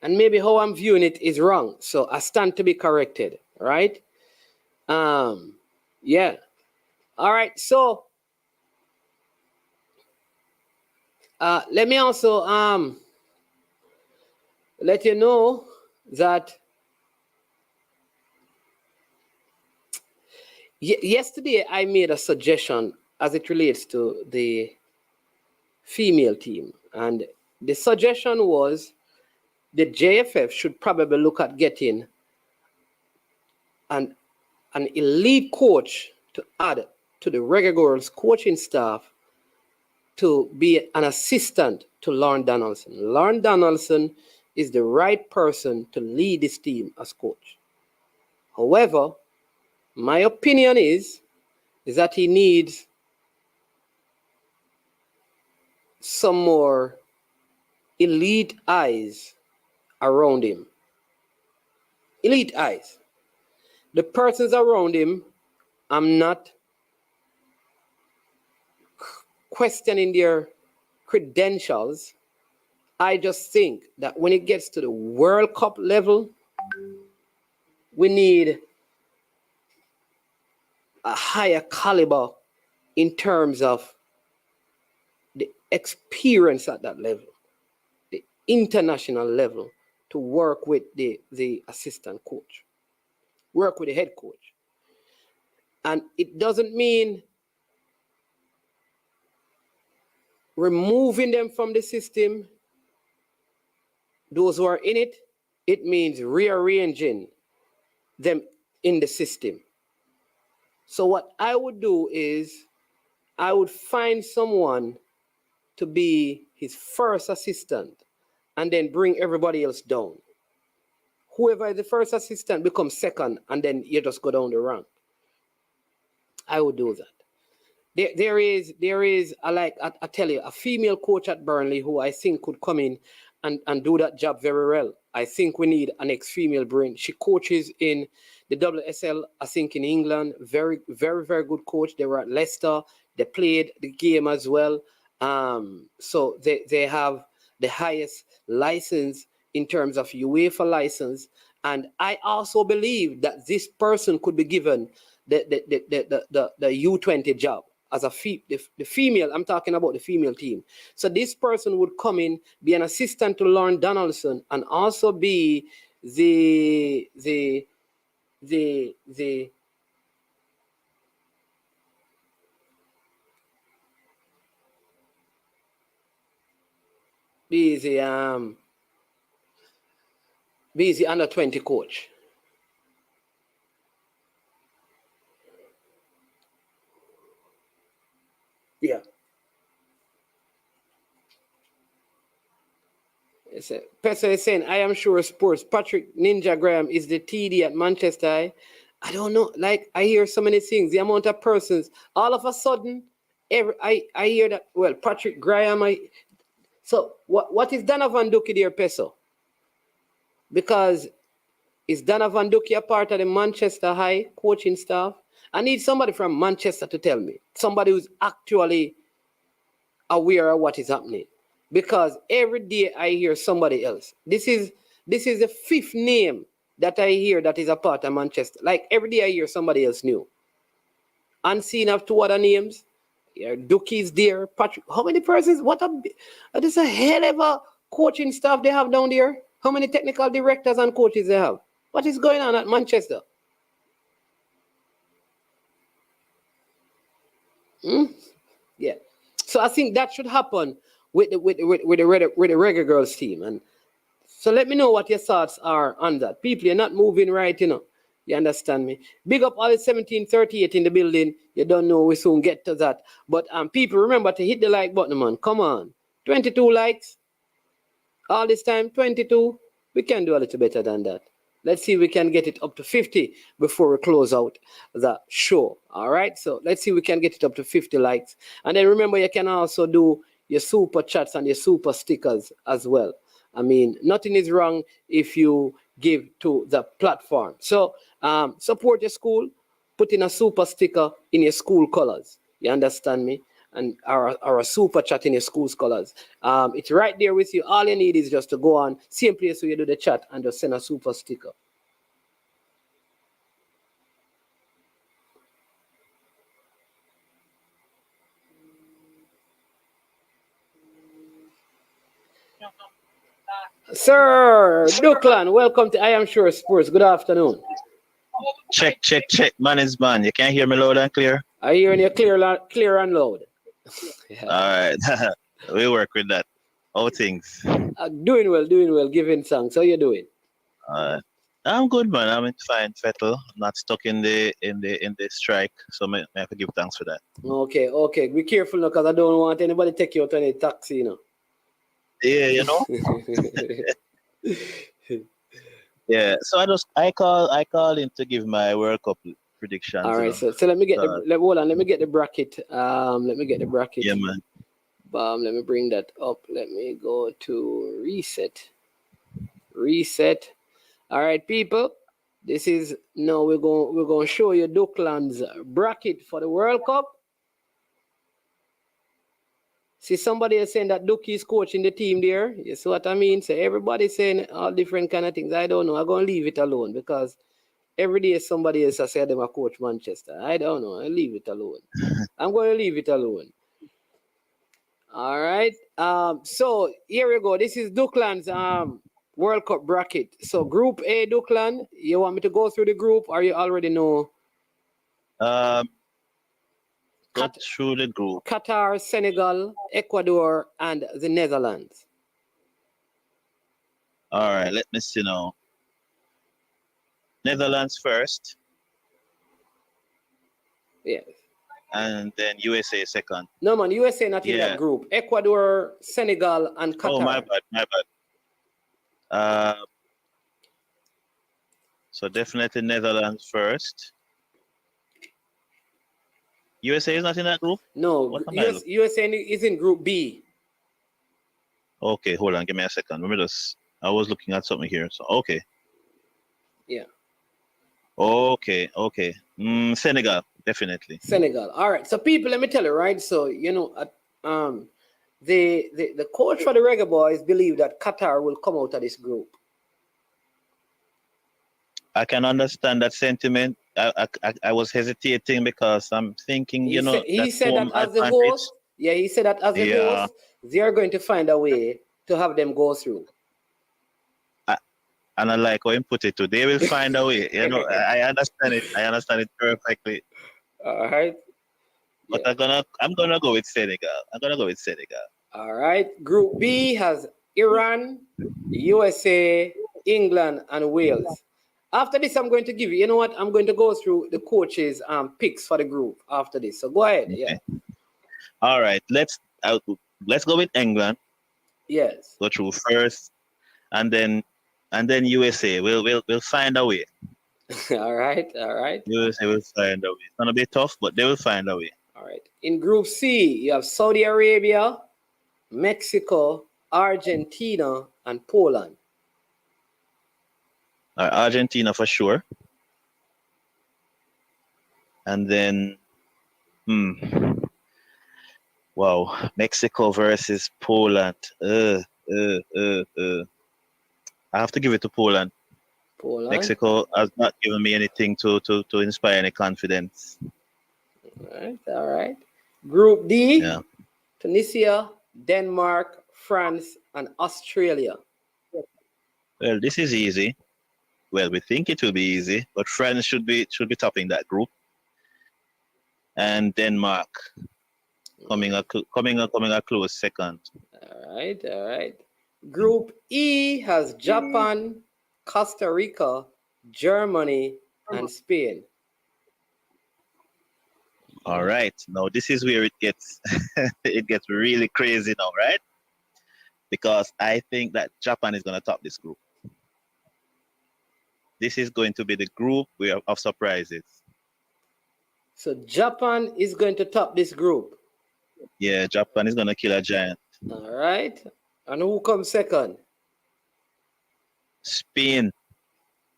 And maybe how I'm viewing it is wrong. So I stand to be corrected, right? Yeah. All right, so let me also let you know that yesterday I made a suggestion as it relates to the female team. And the suggestion was the JFF should probably look at getting an elite coach to add to the regular girls coaching staff to be an assistant to Lauren Donaldson. Lauren Donaldson is the right person to lead this team as coach. However, my opinion is that he needs some more elite eyes around him. Elite eyes. The persons around him, I'm not questioning their credentials. I just think that when it gets to the World Cup level, we need a higher caliber in terms of the experience at that level, the international level, to work with the assistant coach, work with the head coach. And it doesn't mean removing them from the system, those who are in it. It means rearranging them in the system. So what I would do is I would find someone to be his first assistant and then bring everybody else down. Whoever is the first assistant becomes second, and then you just go down the rank. I would do that. There is I tell you, a female coach at Burnley who I think could come in and do that job very well. I think we need an ex-female brain. She coaches in the WSL, I think, in England. Very, very, very good coach. They were at Leicester. They played the game as well. So they have the highest license in terms of UEFA license. And I also believe that this person could be given the U20 job as the female. I'm talking about the female team. So this person would come in, be an assistant to Lauren Donaldson, and also be the under 20 coach. Yeah. Pesa is saying, I am sure sports. Patrick Ninja Graham is the TD at Manchester. I don't know. Like, I hear so many things. The amount of persons. All of a sudden, I hear that, well, Patrick Graham. So what is Donovan Duki there, Peso? Because is Donovan Duki a part of the Manchester High coaching staff? I need somebody from Manchester to tell me. Somebody who's actually aware of what is happening. Because every day I hear somebody else. This is the fifth name that I hear that is a part of Manchester. Like every day I hear somebody else new. Unseen of two other names. Yeah, Duki's there. Patrick. How many persons? This is a hell of a coaching staff they have down there. How many technical directors and coaches they have? What is going on at Manchester? Yeah. So I think that should happen with the Reggae Girls team. And so let me know what your thoughts are on that. People, you're not moving right, you know. You understand me? Big up all the 1738 in the building. You don't know, we soon get to that. But people, remember to hit the like button, man. Come on. 22 likes. All this time, 22. We can do a little better than that. Let's see if we can get it up to 50 before we close out the show. All right? So let's see if we can get it up to 50 likes. And then remember, you can also do your super chats and your super stickers as well. I mean, nothing is wrong if you give to the platform. So support your school, put in a super sticker in your school colors. You understand me? And or a super chat in your school's colors. It's right there with you. All you need is just to go on, same place where you do the chat, and just send a super sticker. Sir Duclan, welcome to I Am Sure Sports. Good afternoon. Check. Man is man. You can hear me loud and clear? I hear you clear and loud. Yeah. All right. We work with that. How things? Doing well. Giving thanks. How you doing? I'm good, man. I'm fine, Fettle. Not stuck in the strike, so I have to give thanks for that. Okay. Be careful now, because I don't want anybody take you out on a taxi, you know. Yeah, you know. Yeah. So I call in to give my World Cup predictions. All right. So let me get Let me get the bracket. Let me get the bracket. Yeah, man. Let me bring that up. Let me go to reset. All right, people. This is now we're going to show you Duckland's bracket for the World Cup. See, somebody is saying that Ducky is coaching the team there. You see what I mean? So everybody's saying all different kind of things. I don't know. I'm going to leave it alone, because every day somebody else has said them a coach Manchester. I don't know. I'll leave it alone. I'm going to leave it alone. All right. So here we go. This is Duckland's World Cup bracket. So Group A, Duckland. You want me to go through the group, or you already know? Go through the group. Qatar, Senegal, Ecuador, and the Netherlands. All right. Let me see now. Netherlands first. Yes. and then USA second. No, man, USA not in Yeah. that group. Ecuador, Senegal, and Qatar. Oh, my bad. So definitely Netherlands first. USA is not in that group? No, What am I USA is in Group B. Okay, hold on. Give me a second. Let me just. I was looking at something here. So okay. Yeah. Okay. Senegal, definitely. Senegal. All right. So people, let me tell you, right? So the coach for the Reggae Boys believe that Qatar will come out of this group. I can understand that sentiment. I was hesitating because I'm thinking, He said that as the host. Yeah, he said that as the host, they are going to find a way to have them go through. And I like how you put it too. They will find a way. I understand it. I understand it perfectly. All right. But yeah. I'm gonna go with Senegal. All right. Group B has Iran, USA, England, and Wales. After this, I'm going to give you. You know what? I'm going to go through the coaches' picks for the group after this. So go ahead. Okay. Yeah. All right. Let's go with England. Yes. Go through first, and then USA. We'll find a way. All right. USA will find a way. It's gonna be tough, but they will find a way. All right. In Group C, you have Saudi Arabia, Mexico, Argentina, and Poland. Argentina for sure. And then, wow, Mexico versus Poland. I have to give it to Poland. Mexico has not given me anything to inspire any confidence. All right. Group D, Tunisia, Denmark, France, and Australia. Well, this is easy. Well, we think it will be easy, but France should be topping that group. And Denmark coming a close second. All right. Group E has Japan, Costa Rica, Germany, and Spain. All right. Now this is where it gets really crazy now, right? Because I think that Japan is going to top this group. This is going to be the group of surprises. So Japan is going to top this group. Yeah, Japan is going to kill a giant. All right. And who comes second? Spain.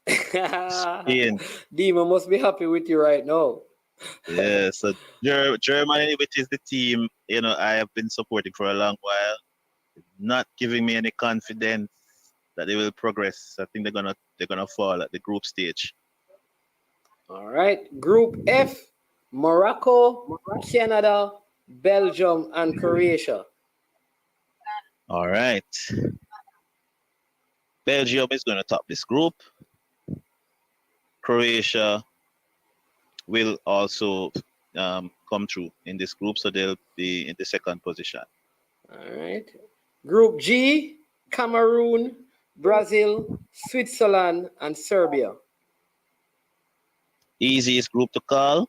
Spain. Dima must be happy with you right now. Yeah, so Germany, which is the team, I have been supporting for a long while, not giving me any confidence that they will progress. I think they're gonna fall at the group stage. All right. Group F, Morocco, Canada, Belgium, and Croatia. All right. Belgium is going to top this group. Croatia will also come through in this group, so they'll be in the second position. All right. Group G, Cameroon, Brazil, Switzerland, and Serbia. Easiest group to call.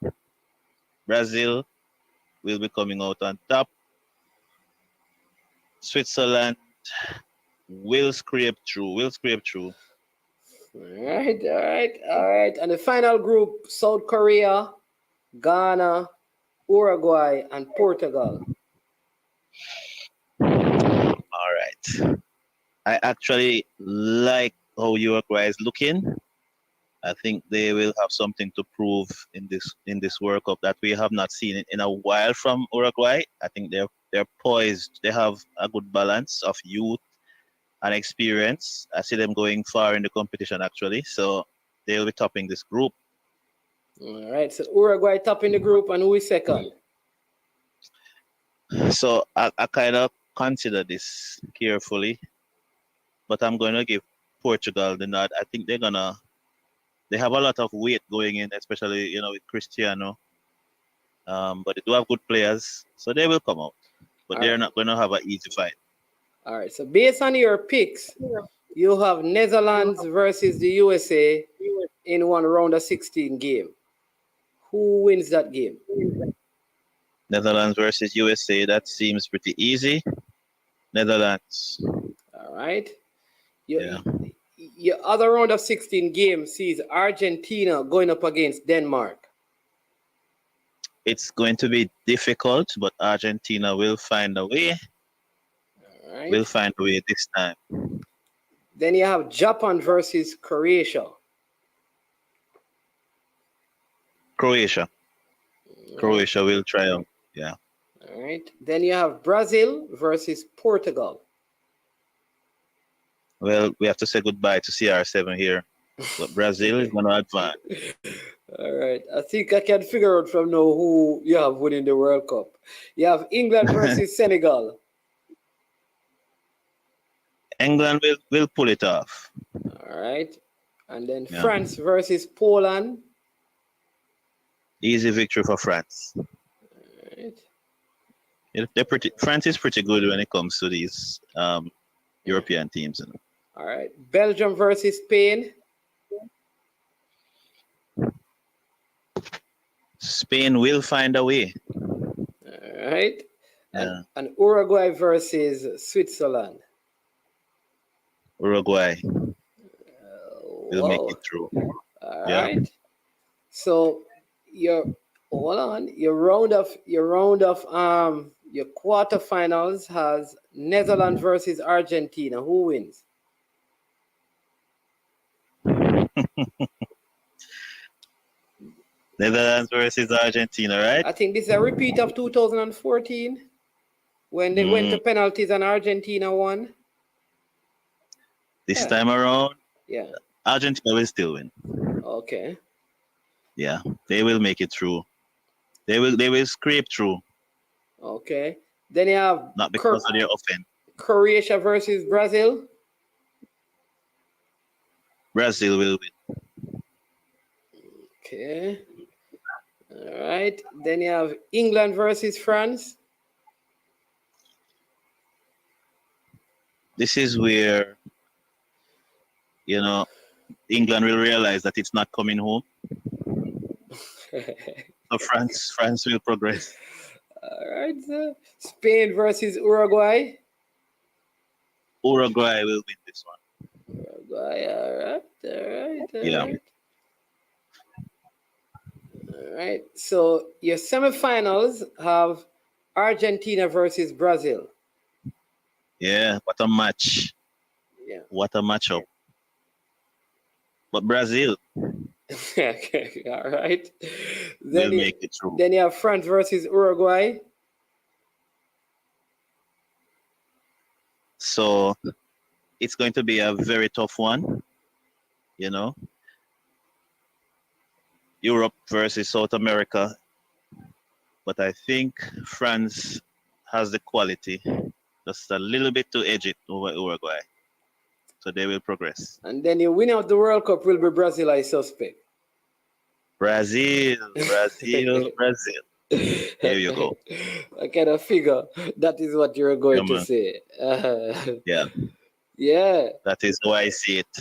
Brazil will be coming out on top. Switzerland will scrape through. All right. And the final group, South Korea, Ghana, Uruguay, and Portugal. All right. I actually like how Uruguay is looking. I think they will have something to prove in this World Cup that we have not seen in a while from Uruguay. I think they're poised. They have a good balance of youth and experience. I see them going far in the competition actually. So they'll be topping this group. All right. So Uruguay topping the group, and who is second? So I kind of consider this carefully, but I'm going to give Portugal the nod. I think they have a lot of weight going in, especially with Cristiano. But they do have good players, so they will come out. But they're not going to have an easy fight. All right. So based on your picks, you have Netherlands versus the USA in one round of 16 game. Who wins that game? Netherlands versus USA. That seems pretty easy. Netherlands. All right. Yeah. Your other round of 16 games sees Argentina going up against Denmark. It's going to be difficult, but Argentina will find a way. All right. Will find a way this time. Then you have Japan versus Croatia. Croatia. Croatia will triumph. Yeah. All right. Then you have Brazil versus Portugal. Well, we have to say goodbye to CR7 here. But Brazil is going to advance. All right. I think I can figure out from now who you have winning the World Cup. You have England versus Senegal. England will pull it off. All right. And then France versus Poland. Easy victory for France. All right. France is pretty good when it comes to these European teams. You know. All right. Belgium versus Spain. Spain will find a way. All right. Yeah. And Uruguay versus Switzerland. Uruguay will make it through. All right. So your round of your quarterfinals has Netherlands versus Argentina. Who wins? Netherlands versus Argentina, right? I think this is a repeat of 2014 when they went to penalties and Argentina won. This time around, Argentina will still win. Okay. Yeah, they will make it through. They will scrape through. Okay. Then you have not because of their offense. Croatia versus Brazil. Brazil will win. Okay. All right. Then you have England versus France. This is where, England will realize that it's not coming home. So France will progress. All right. So Spain versus Uruguay. Uruguay will win this one. Uruguay. All right. All right. So your semifinals have Argentina versus Brazil. Yeah, what a match. Yeah. What a matchup. But Brazil. Okay, all right. Then we'll make it through. Then you have France versus Uruguay. So it's going to be a very tough one, Europe versus South America. But I think France has the quality, just a little bit to edge it over Uruguay. So they will progress. And then your winner of the World Cup will be Brazil, I suspect. Brazil. There you go. I kind of figure that is what you're going to say. Yeah. Yeah. That is how I see it.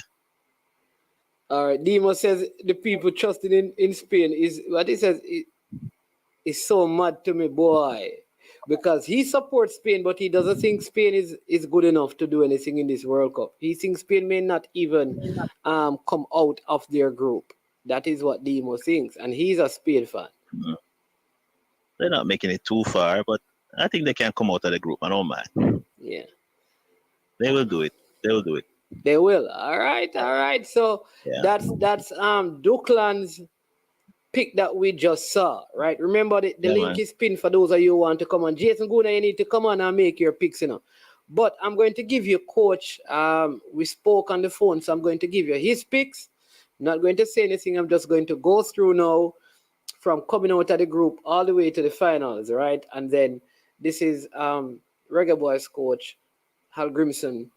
All right. Demo says the people trusting in Spain is what he says is so mad to me, boy. Because he supports Spain, but he doesn't think Spain is good enough to do anything in this World Cup. He thinks Spain may not even come out of their group. That is what Demo thinks. And he's a Spain fan. Mm-hmm. They're not making it too far, but I think they can come out of the group. I don't mind. Yeah. They will do it. They will. All right. So that's Duckland's pick that we just saw, right? Remember the link is pinned for those of you who want to come on. Jason Guna, you need to come on and make your picks, But I'm going to give you Coach. We spoke on the phone, so I'm going to give you his picks. I'm not going to say anything. I'm just going to go through now from coming out of the group all the way to the finals, right? And then this is Reggae Boys coach Hal Grimson's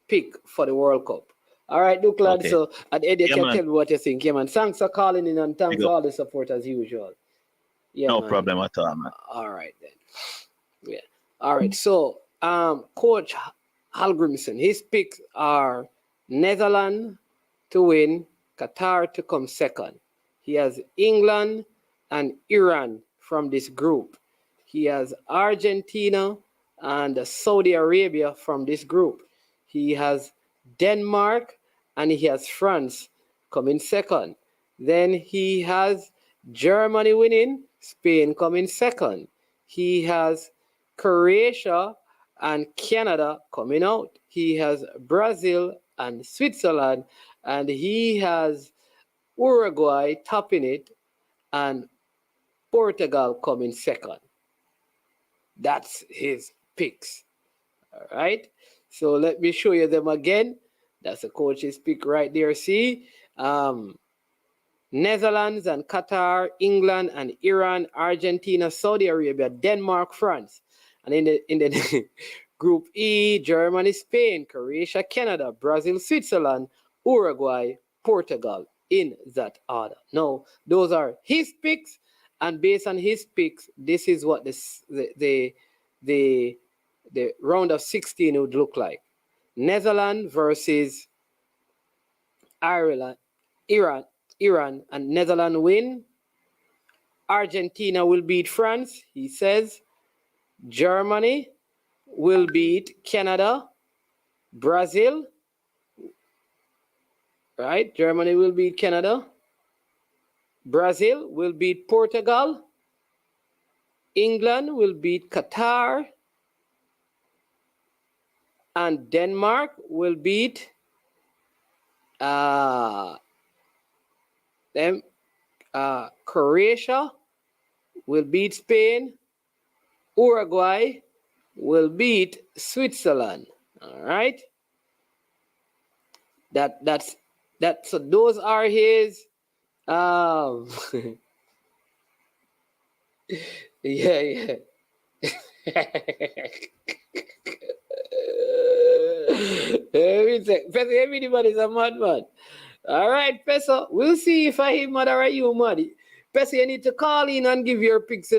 pick for the World Cup. All right, Duckland. Okay. So, and Eddie, can tell me what you think. Yeah, man. Thanks for calling in and thanks for all the support as usual. Yeah, no problem at all, man. All right, then. Yeah. All right. So, Coach Hal Grimson, his picks are Netherlands to win, Qatar to come second. He has England and Iran from this group. he has Argentina and Saudi Arabia from this group. He has Denmark and he has France coming second. Then he has Germany winning, Spain coming second. He has Croatia and Canada coming out. He has Brazil and Switzerland, and he has Uruguay topping it, and Portugal coming second. That's his picks. All right. So let me show you them again. That's the coach's pick right there. See, Netherlands and Qatar, England and Iran, Argentina, Saudi Arabia, Denmark, France. And in the Group E, Germany, Spain, Croatia, Canada, Brazil, Switzerland, Uruguay, Portugal, in that order. Now, those are his picks, and based on his picks, this is what the round of 16 would look like. Netherlands versus Iran, and Netherlands win. Argentina will beat France, he says. Germany will beat Canada. Brazil, right? Germany will beat Canada. Brazil will beat Portugal. England will beat Qatar. And Denmark will beat Croatia will beat Spain. Uruguay will beat Switzerland. All right. That's so those are his yeah. Everybody's a madman. All right, Peso. We'll see if I mad or you mad. Peso, you need to call in and give your picks,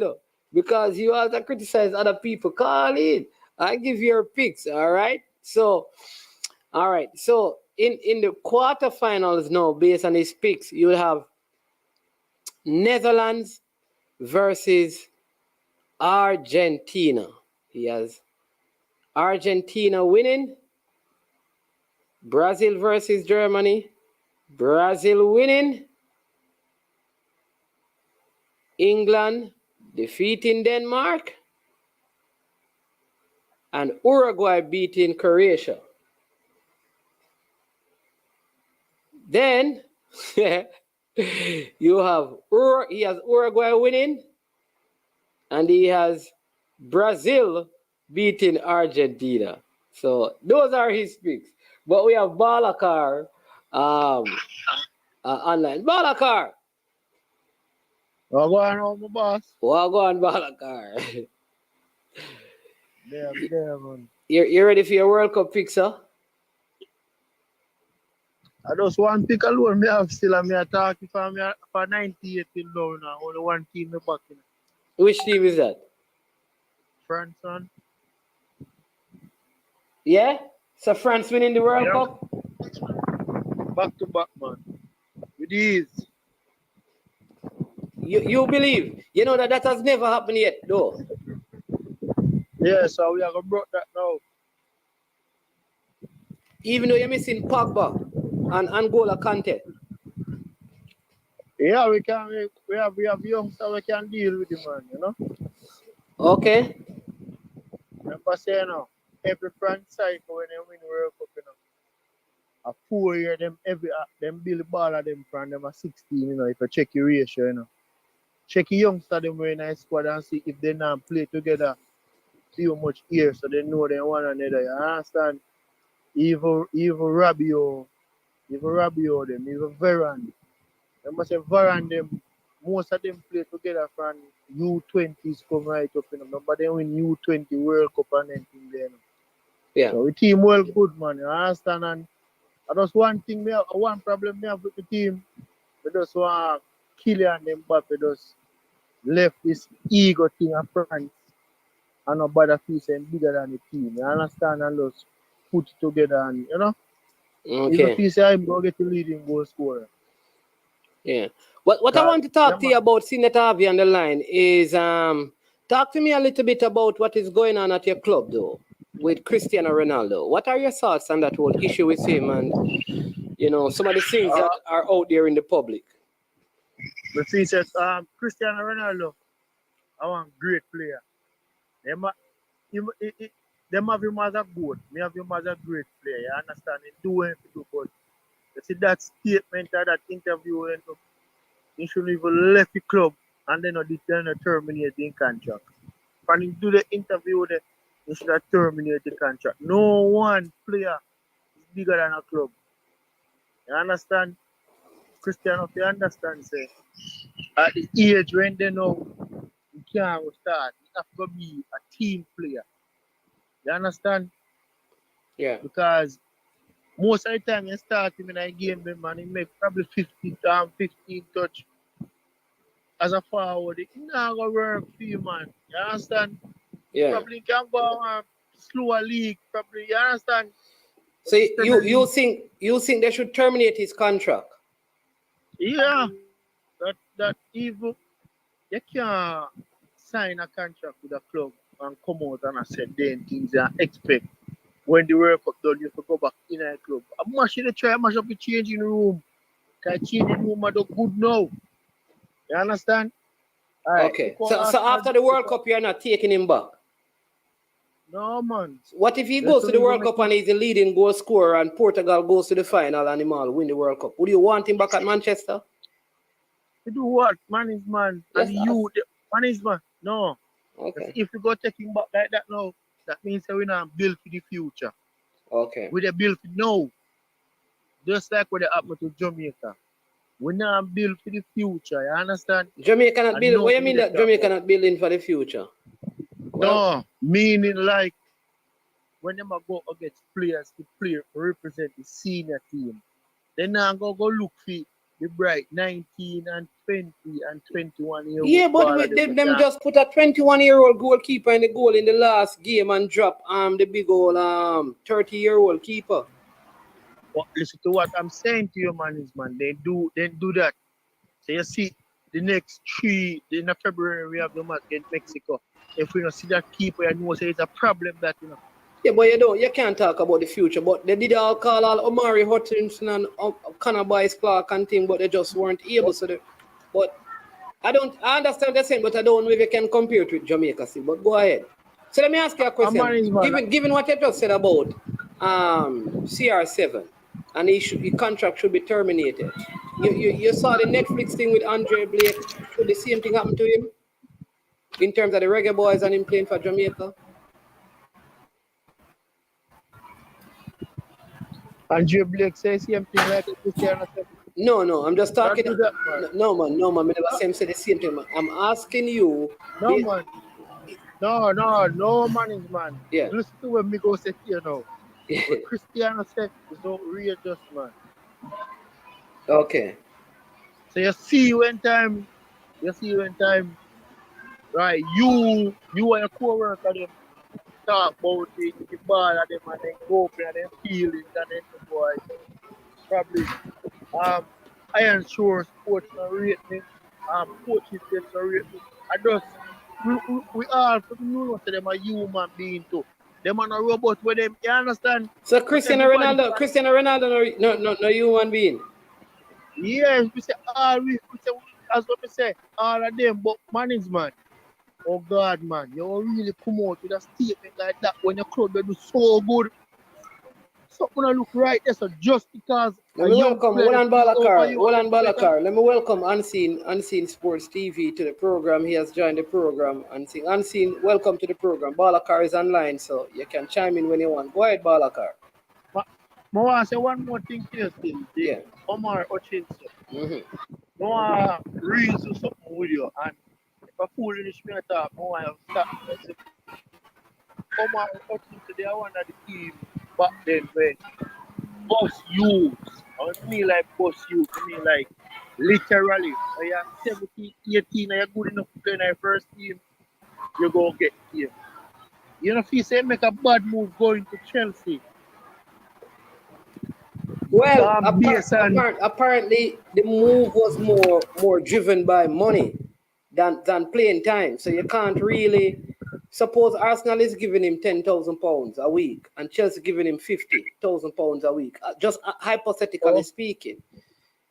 because you have to criticize other people. Call in and give your picks. All right. So, in the quarterfinals now, based on his picks, you will have Netherlands versus Argentina. He has Argentina winning. Brazil versus Germany. Brazil winning. England defeating Denmark. And Uruguay beating Croatia. Then you have he has Uruguay winning, and he has Brazil beating Argentina. So those are his picks. But we have Balakar online. Balakar. What going on, my boss? What going on, Balakar? There, man. You ready for your World Cup picks, sir? I just one pick alone. Me have still me talking for 98 till now. Only one team me back in. Which team is that? France, son. Yeah? So France winning the World Cup? Back to back, man. With ease. You believe? You know that has never happened yet, though. Yeah, so we are gonna broke that now. Even though you're missing Pogba and Angola Kante. Yeah, we have youngsters we can deal with him, man, Okay. Remember saying every France cycle when they win the World Cup, a 4 year them build the ball of them from them at 16, if you check your ratio, Check your youngsters them in a squad and see if they not play together too much here so they know they one another. You understand? Even Rabiot them, even Varane. They must say Varane them, most of them play together from U20s come right up, Remember they win U20 World Cup and anything there. Yeah. So the team well good, man. You understand? And that's one thing one problem we have with the team. We just want Kylian Mbappe just left this ego thing of France and nobody feels bigger than the team. You understand? And just put it together and Okay. If you say I'm going to get the leading goal scorer. Yeah. What I want to talk to you about, Senator Harvey on the line, is Talk to me a little bit about what is going on at your club, though, with Cristiano Ronaldo. What are your thoughts on that whole issue with him and, you know, some of the things that are out there in the public? But see, said, Cristiano Ronaldo, I want great player. Them, them have him as a good. Me have him as a great player. You understand? He do what he do, but you see that statement or that interview, he shouldn't even left the club and then terminate the contract. When he do the interview, he should have terminated the contract. No one player is bigger than a club. You understand? Cristiano, if you understand, say, at the age when they know you can't start, you have to be a team player. You understand? Yeah. Because most of the time you start him in a game, man, he make probably 15 touch as a forward. It's not going to work for you, man. You understand? Yeah. Probably can go on slower league, probably. You understand? So you think they should terminate his contract? Yeah. That even you can't sign a contract with a club and come out and I said then things and expect when the World Cup done you have to go back in a club. I'm mashing the try mash up the changing room. Can changing room are good now. You understand? All right. Okay. So after the World Cup you're not taking him back? No man. What if he goes to the World Cup and he's the leading goal scorer and Portugal goes to the final and him all win the World Cup? Would you want him back at Manchester? To do what? Management. Yes, And you, the management. No. Okay. If you go take him back like that now, that means that we're not built for the future. Okay. We're built for now. Just like what happened to Jamaica. We're not built for the future. You understand? Jamaica not build. What do you mean that Jamaica not building for the future? No, meaning like when them go against players to play represent the senior team, they now go look for the bright 19 and 20 and 21 year old. Yeah, but them just put a 21-year-old goalkeeper in the goal in the last game and drop the big old 30-year-old keeper. But listen to what I'm saying to you, man. They do that. So you see the next in February we have the match against Mexico. If we don't see that keeper, you know, say it's a problem that you know. Yeah, but you can't talk about the future. But they did all call all Omari Hutchinson and Connor Boyce Clark and thing, but they just weren't able to. But I understand what they're saying, but I don't know if you can compare it with Jamaica. See, but go ahead. So let me ask you a question. Given what you just said about CR7 and his contract should be terminated. You saw the Netflix thing with Andre Blake. Should the same thing happen to him in terms of the Reggae Boys and him playing for Jamaica? Andre Blake says same thing like Cristiano. No, I'm just talking. No, man. I never say the same thing, man. I'm asking you. No, man. No, man. Yeah. Listen to what me go say here now. What Cristiano said is outrageous, man. Okay. So you see when time, right? You and your co-worker them talk about it, the ball and them and then go play and then feel it and then the boys probably Iron Shore sports no rate me, coaches get no rate me. I just we all know that them are human being too. Them are not robots with them, you understand? So Cristiano Ronaldo no human being. Yes, we say as what we say, all of them, but management. Oh God, man, you really come out with a statement like that when your club do so good. Something to look right there, so just because. Let me welcome Roland Balakar. Let me welcome Unseen Sports TV to the program. He has joined the program. Unseen, welcome to the program. Balakar is online, so you can chime in when you want. Go ahead, Balakar. I want to say one more thing to you, yeah. Omar Hutchinson. I want to reason something with you. And if I foolish me at all, I want to stop. Omar Hutchinson, they are one of the team back then when boss you. I mean like boss you. I mean like literally. When you're 17, 18 and you're good enough to play in your first team, you go get here. You know if you say make a bad move going to Chelsea. Well, apparently the move was more driven by money than playing time. So you can't really suppose Arsenal is giving him £10,000 a week and Chelsea giving him £50,000 a week. Just hypothetically speaking.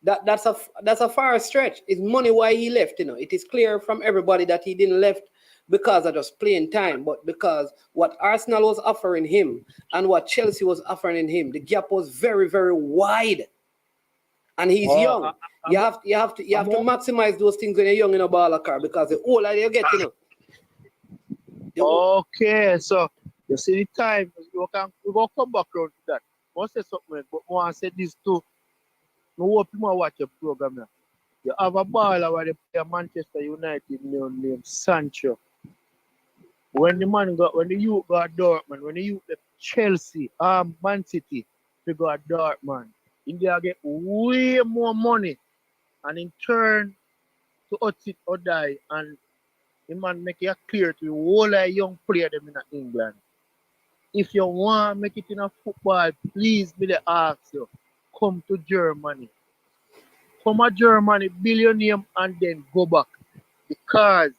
That's a far stretch. It's money why he left, you know. It is clear from everybody that he didn't left because of just playing time, but because what Arsenal was offering him and what Chelsea was offering him, the gap was very, very wide. And he's young. You have to maximize those things when you're young in a baller car because the older you get, you know. Okay, so you see the time we will come back around to that. I want to say something, but I want to say this too. I hope you watch your program now. You have a baller where they play Manchester United named Sancho. When the youth got Dortmund, when the youth left Chelsea, Man City, they got Dortmund. India get way more money, and in turn to Otsit or die, and the man make it clear to the whole young player them in England. If you want to make it in a football, please be the ask you. Come to Germany. Come to Germany, build your name, and then go back. Because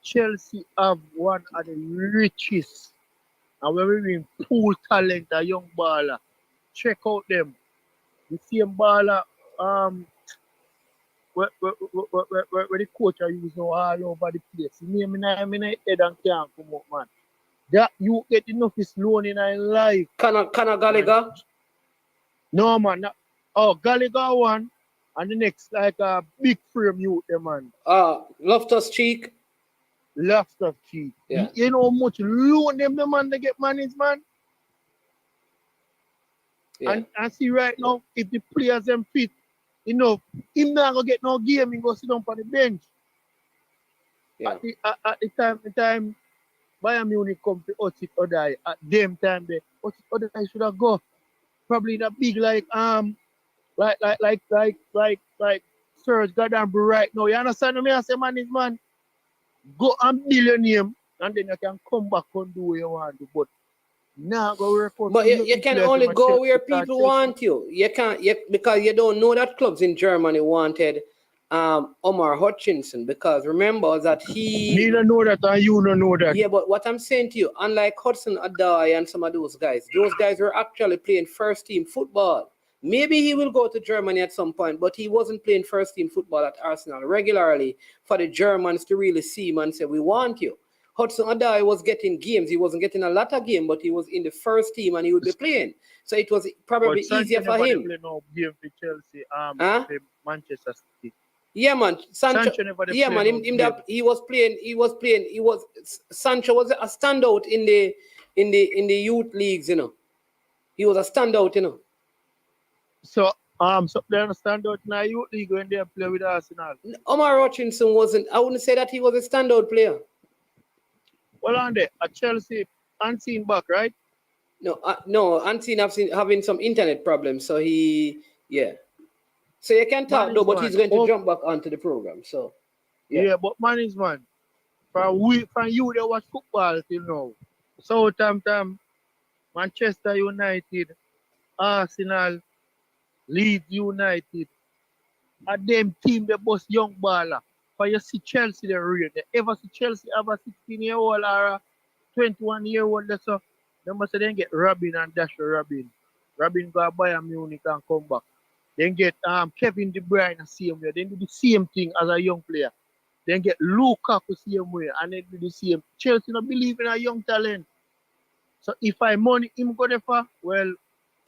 Chelsea have one of the richest, and when we mean pool talent, a young baller. Check out them. The same baller, where the coach are using all over the place. The name in head and can't come up, man. That you get enough is loan in our life. Can a Gallagher? No, man. Gallagher one, and the next like a big frame youth, man. Loftus Cheek. Loftus Cheek. Yeah. You know how much loan them the man they get managed, man. Yeah. And see right now, if the players them fit, you know, him not gonna get no game, he go sit down on the bench. Yeah. At the time Bayern Munich come to Otsit or die, at them time they Otsit or die should have go. Probably in a big like Serge Gadambu right now. You understand me? I say man, go and build your name and then you can come back and do what you want to. But now go work out. But you can only go where people want you. You can't because you don't know that clubs in Germany wanted Omar Hutchinson, because remember that he... Me don't know that and you don't know that. Yeah, but what I'm saying to you, unlike Hudson Odoi and some of those guys were actually playing first team football. Maybe he will go to Germany at some point, but he wasn't playing first team football at Arsenal regularly for the Germans to really see him and say, we want you. Hudson Odoi was getting games. He wasn't getting a lot of games, but he was in the first team and he would be playing. So it was probably easier for him. Play no game for Chelsea, Manchester City. Yeah, man. Sancho was a standout in the youth leagues, you know. He was a standout, you know. So they stand out in the youth league when they play with Arsenal. Omar Hutchinson wasn't. I wouldn't say that he was a standout player. Well, on there at Chelsea, Unseen back, right? No, Unseen having some internet problems, so yeah. So you can talk though, but he's going to jump back onto the program. So yeah, but man, from you they watch football till now. Southampton, Manchester United, Arsenal, Leeds United, and them team they boss young baller. For you see Chelsea they real. They ever see Chelsea have a 16-year-old or a 21-year-old that's so they must then get Robin and Dash Robin. Robin go Bayern Munich and come back. Then get Kevin De Bruyne the same way. Then do the same thing as a young player. Then get Lukaku same way and then do the same. Chelsea don't believe in a young talent. So if I money him go there for, well,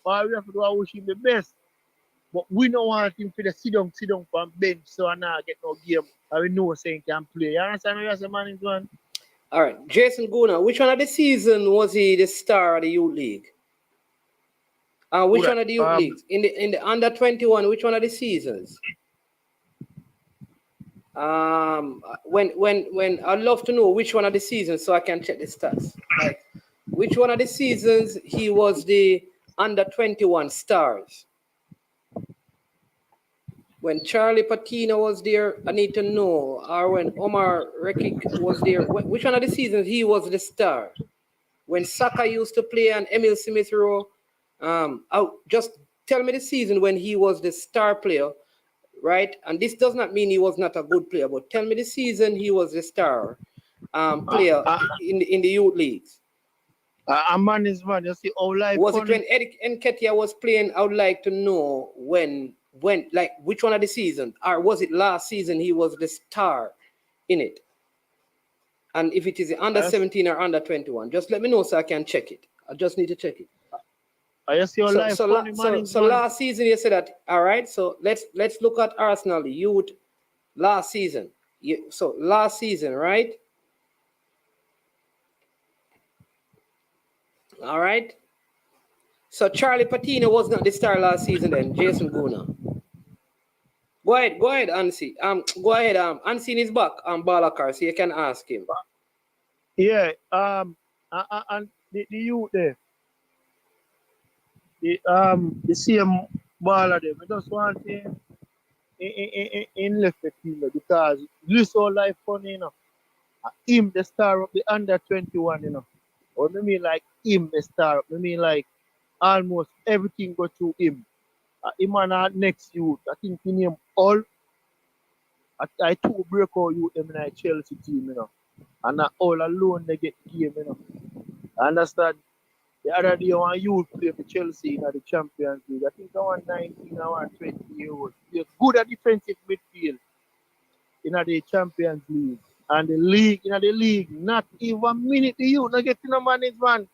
all we have to do is wish him the best. But we don't want him to sit down from bench so I not get no game. And we know saying can play. You understand what I'm saying, man? All right. Jason Guna, which one of the season was he the star of the youth league? Which one of the youth leagues? In the under 21, which one of the seasons? When I'd love to know which one of the seasons so I can check the stats. Like which one of the seasons he was the under 21 stars? When Charlie Patino was there, I need to know. Or when Omar Rekik was there, which one of the seasons he was the star? When Saka used to play and Emil Smith Rowe, just tell me the season when he was the star player. right? And this does not mean he was not a good player, but tell me the season he was the star player in the youth leagues. A man is man. You see how life Was it funny? when Eric Nketiah was playing? I would like to know when, like, which one of the seasons, or was it last season he was the star in it? And if it is under 17 or under 21, just let me know so I can check it. I just need to check it. I see how life funny, man. So last season you said that. All right. So let's look at Arsenal youth last season. So last season, right? All right. So Charlie Patino was not the star last season then. Jason Guna. Go ahead, Ansi. Go ahead. Ansi is back. Balakar, so you can ask him. Yeah. And the youth there. The same baller there. I just want him in left field because this all life funny, you know. Him the star of the under 21, you know. Or I mean like him the star. I mean like almost everything go through him. Him and our next youth. I think he name all. I two break out youth them in a Chelsea team, you know. And all alone they get the game, you know. I understand. The other day one youth play for Chelsea in the Champions League. I think I want 19 or 20 years old. They're good at defensive midfield in the Champions League. And the league, not even a minute the youth not getting a management.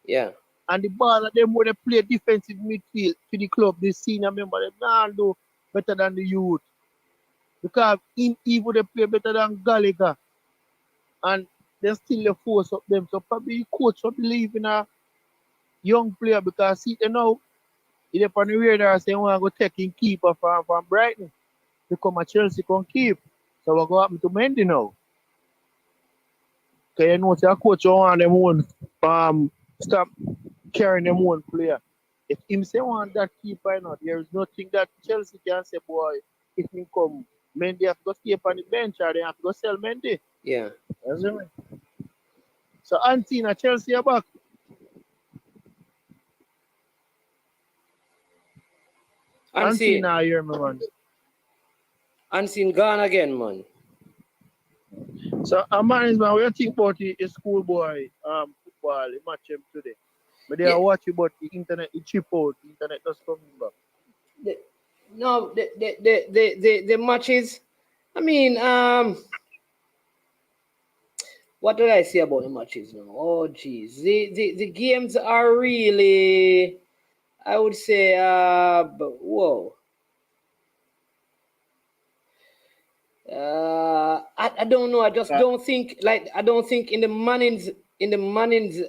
Yeah. And the ball of them when they play defensive midfield to the club, the senior member, they don't do better than the youth. Because in even they play better than Gallagher. And they still the force up them. So probably the coach will believe in a young player because see you know, he's on the radar saying we go take in keeper from Brighton. Become a Chelsea can keep. So what go happen to Mendy now? Because you know the coach want them own stop carrying them own player. If him say want that keeper, you know, there is nothing that Chelsea can say, boy, if him come, Mendy have to go stay on the bench or they have to go sell Mendy. Yeah. You see me? So Antina, Chelsea are back. Antina, hear me, man. Unseen gone again, man. So a man is man, what you think about the schoolboy football, the match him today? But they are watching about the internet, it chip out, the internet just coming back. The matches, I mean, what did I say about the matches now? Oh geez. The games are really, I would say, whoa. I don't know. I just don't think in the Manning's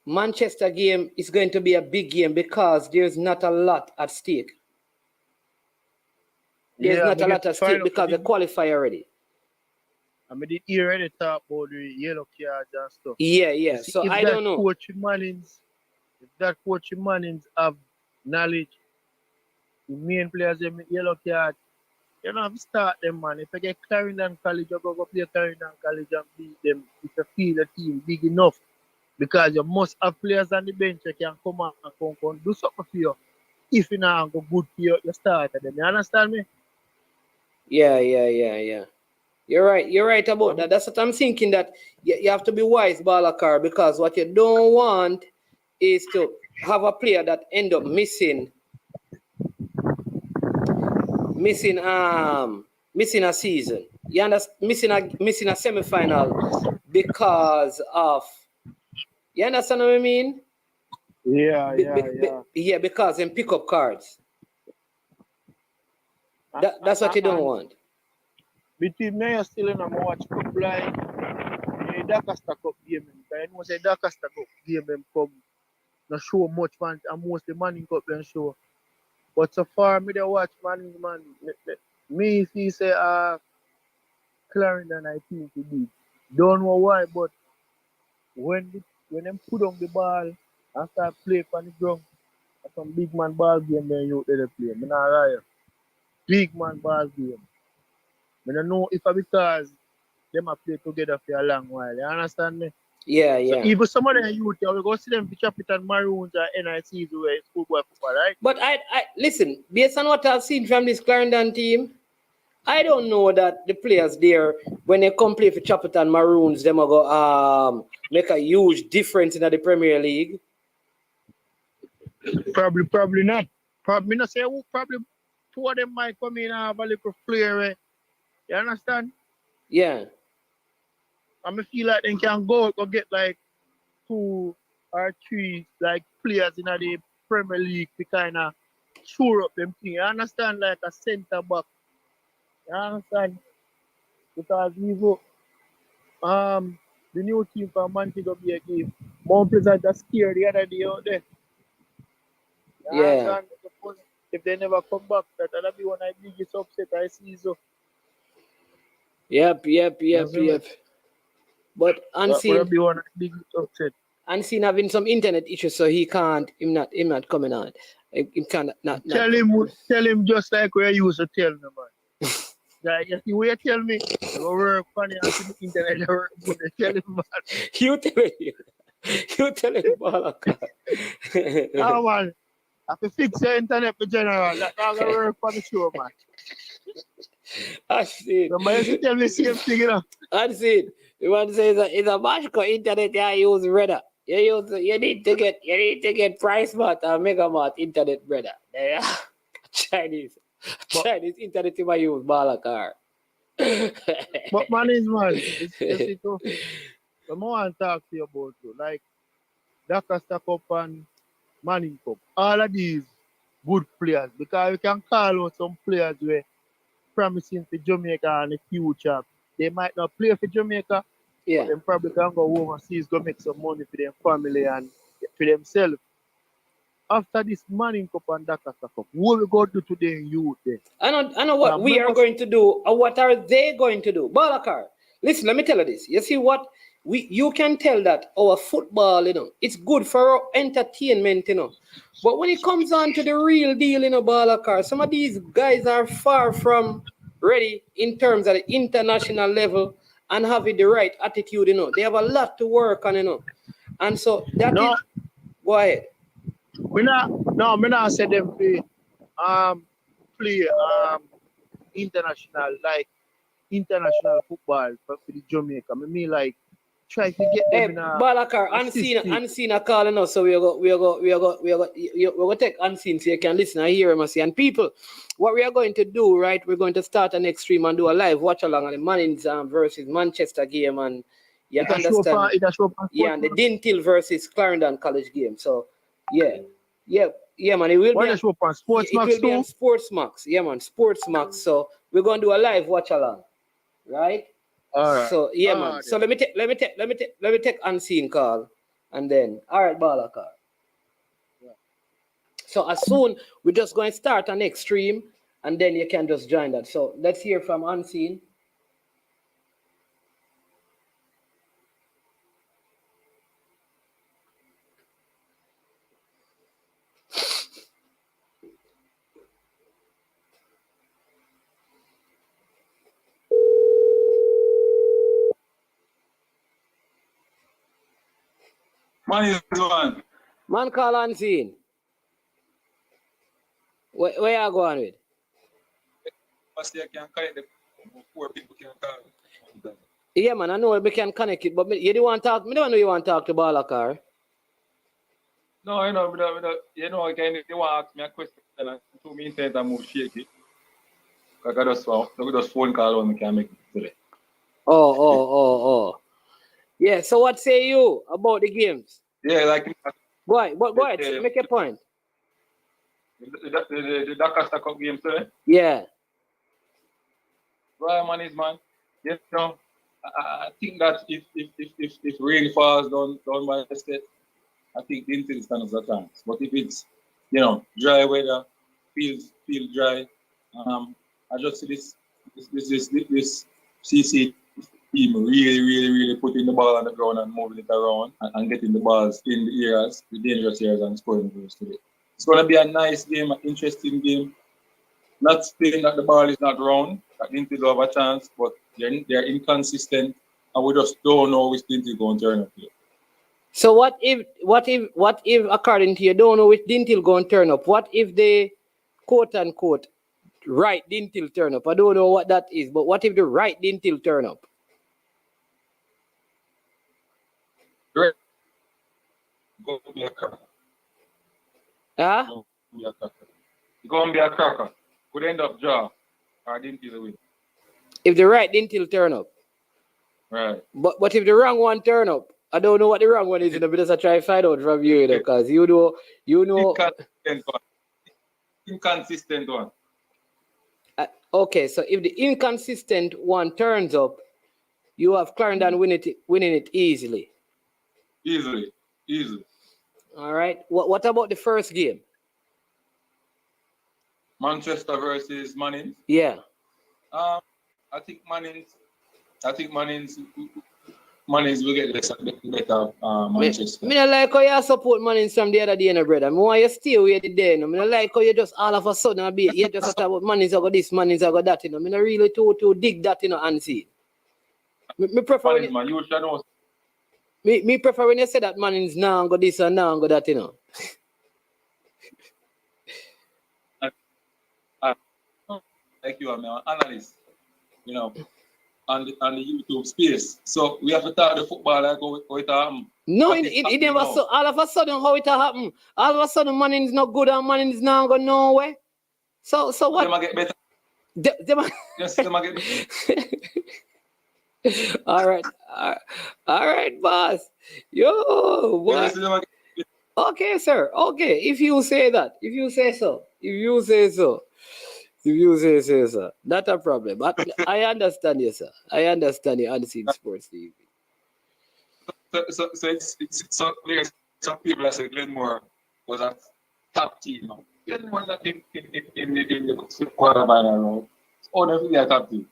Manchester game is going to be a big game because there's not a lot at stake. There's not a lot at stake because they qualify already. I mean, did you already talk about the yellow cards and stuff? Yeah. See, so I don't know. If that coach Mannings have knowledge, the main players in yellow card, you don't have to start them, man. If you get Clarendon College, you go play Clarendon College and beat them if you feel the team big enough. Because you must have players on the bench that can come out and come do something for you. If you now go good for you start them. You understand me? Yeah. You're right about that. That's what I'm thinking, that you have to be wise, Balakar, because what you don't want is to have a player that end up missing a season. You understand? Missing a semi-final because of, you understand what I mean? Yeah. Because in pick up cards. That's what you don't want. Between me and still in a watch cup line, the Doncaster Cup game. I know the Doncaster Cup game come not show much man, and mostly Manning Cup then show. But so far, me they watch Manning, man. Me if he say Clarendon, I think he did. Don't know why, but when them put on the ball and start play on the ground, that's some big man ball game then you they play. Me not lie. Big man ball game. I don't know if it's because them have played together for a long while. You understand me? Yeah, So yeah. even some of the youth, we go see them for Capital Maroons or NICs where it's football, right? But I listen, based on what I've seen from this Clarendon team, I don't know that the players there, when they come play for Chapelton Maroons, them are go make a huge difference in the Premier League. Probably not. Probably not say probably two of them might come in and have a little flair. You understand? Yeah. I feel like they can go get like 2 or 3 like players in the Premier League to kind of shore up them thing. You understand? Like a centre back. You understand? Because even the new team from Montego Bay game, Mount Pleasant are scared the other day out there. You Yeah. understand? If they never come back, that'll be one of the biggest upset I see. So Yep. But that'll Unseen be one of the biggest upset. having some internet issues, so he can't. Him not coming on. Him can't not. Tell him just like we used to tell me, man. Like you see what you tell me, I go work funny on the internet. I work, tell him, man. You tell him, Balaka. Oh man, I have to fix the internet for general. That's not gonna work for the show, man. I see. Somebody used to tell me the same thing, you know. I see. You want to say it's a magical internet? Yeah, use Redder. You need to get PriceMart or Megamart internet, brother. Yeah. Chinese internet you might use Balakar. But man is man. It's tough. So I want to talk to you about too. Like Dakasta Cup and Manning Cup. All of these good players because we can call out some players where promising for Jamaica in the future. They might not play for Jamaica, Yeah. but they probably can go overseas, go make some money for their family and for themselves. After this Manning Cup and Dakar Cup, what we going to do today in youth then? I know what we are going to do, or what are they going to do? Balakar, listen, let me tell you this. You see what you can tell that our football, it's good for our entertainment, But when it comes on to the real deal, Balakar, some of these guys are far from ready in terms of the international level and having the right attitude, They have a lot to work on, And so that is go ahead. Me not say them play international football for the Jamaica. I mean like try to get them in a Balakar, unseen are calling us, so we're going to take unseen so you can listen and hear him. And people, what we are going to do, right? We're going to start an next stream and do a live watch along on the Mannings versus Manchester game, and you understand? And the Dintil versus Clarendon College game. So yeah, man. It will be on Sportsmax too. On Sportsmax. Yeah, man, Sportsmax. So we're going to do a live watch along, right? All right. So yeah, man. Right. So let me take unseen call, and then all right, Balakar. Yeah. So as soon we're just going to start our next stream, and then you can just join that. So let's hear from unseen. Man is one. Man call unseen. Where you going with? First you can connect the 4 people can call. Yeah, man, I know we can connect it, but you don't want to talk. Me don't know you want to talk to Balakar. No, I know, again, if you want to ask me a question, and to me internet I move shaky. I just phone call when we can make it today. Oh. Yeah, so what say you about the games? Yeah, like Go ahead, make a point. The Dakar Cup game, sir. Yeah. Right, man. I think that if rain falls down by the state, I think the Dintil stands a chance. But if it's dry weather, fields dry, I just see this CC team really putting the ball on the ground and moving it around and getting the balls in the areas, the dangerous areas, and scoring goals today. It's going to be a nice game, an interesting game. Not saying that the ball is not round, that Dintil have a chance, but they're inconsistent and we just don't know which Dintil going to turn up here. So what if according to you don't know which Dintil going to turn up? What if they quote unquote right Dintil turn up? I don't know what that is, but what if the right Dintil turn up? Right. Going to be a cracker. Huh? Going to be a cracker. Could end up draw or Dintil win. If the right Dintil turn up. Right. But if the wrong one turn up, I don't know what the wrong one is, but just I try to find out from you, because you know. Inconsistent one. Okay, so if the inconsistent one turns up, you have Clarendon winning it easily. Easily. All right. What about the first game? Manchester versus Mannings. Yeah. I think Mannings will get better Manchester. Me not like how you support Mannings from the other day, no, brother. I want you stay away there. No? Me not like how you just all of a sudden you just talk about Mannings I got this, Mannings I got that. You know, me not really to dig that, you know, and see. Me prefer Mannings, man, you should know. Me prefer when you say that Mannings now got this and now got that, you know. Like you are, man, analyst, you know, on the YouTube space. So we have to talk the football like how it happen. No, it never so all of a sudden how it happen. All of a sudden Mannings not good and Mannings now go nowhere. So what? Them get better. Yes, them get better. All right, boss. Yo, boss. Yes, Okay, sir. Okay, if you say that, if you say so, sir, not a problem. But I understand you, sir. I understand you on Unseen Sports TV. So there's some people that say Glenmore was a top team. No? Glenmore not in the quarterfinal round. Oh, definitely a top team.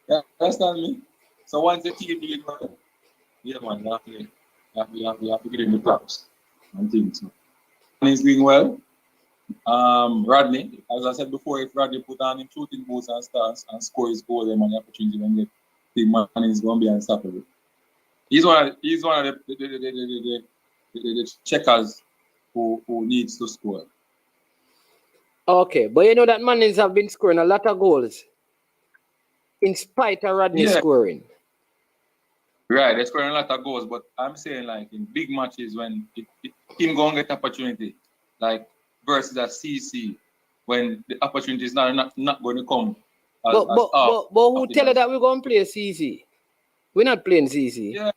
Yeah, understand me? So once the team did it, yeah, man, you have to give him the props and things. And he's doing well. Rodney, as I said before, if Rodney put on him shooting boots and stars and score his goal, then the opportunity when get big man is going to be unstoppable. He's one of the checkers who needs to score. Okay, but you know that Mannings have been scoring a lot of goals in spite of Rodney scoring. Right, they're scoring a lot of goals, but I'm saying like in big matches when him going to get opportunity, like versus a CC, when the opportunity is not going to come. But who tell you that we're going to play CC? We're not playing CC. Yeah,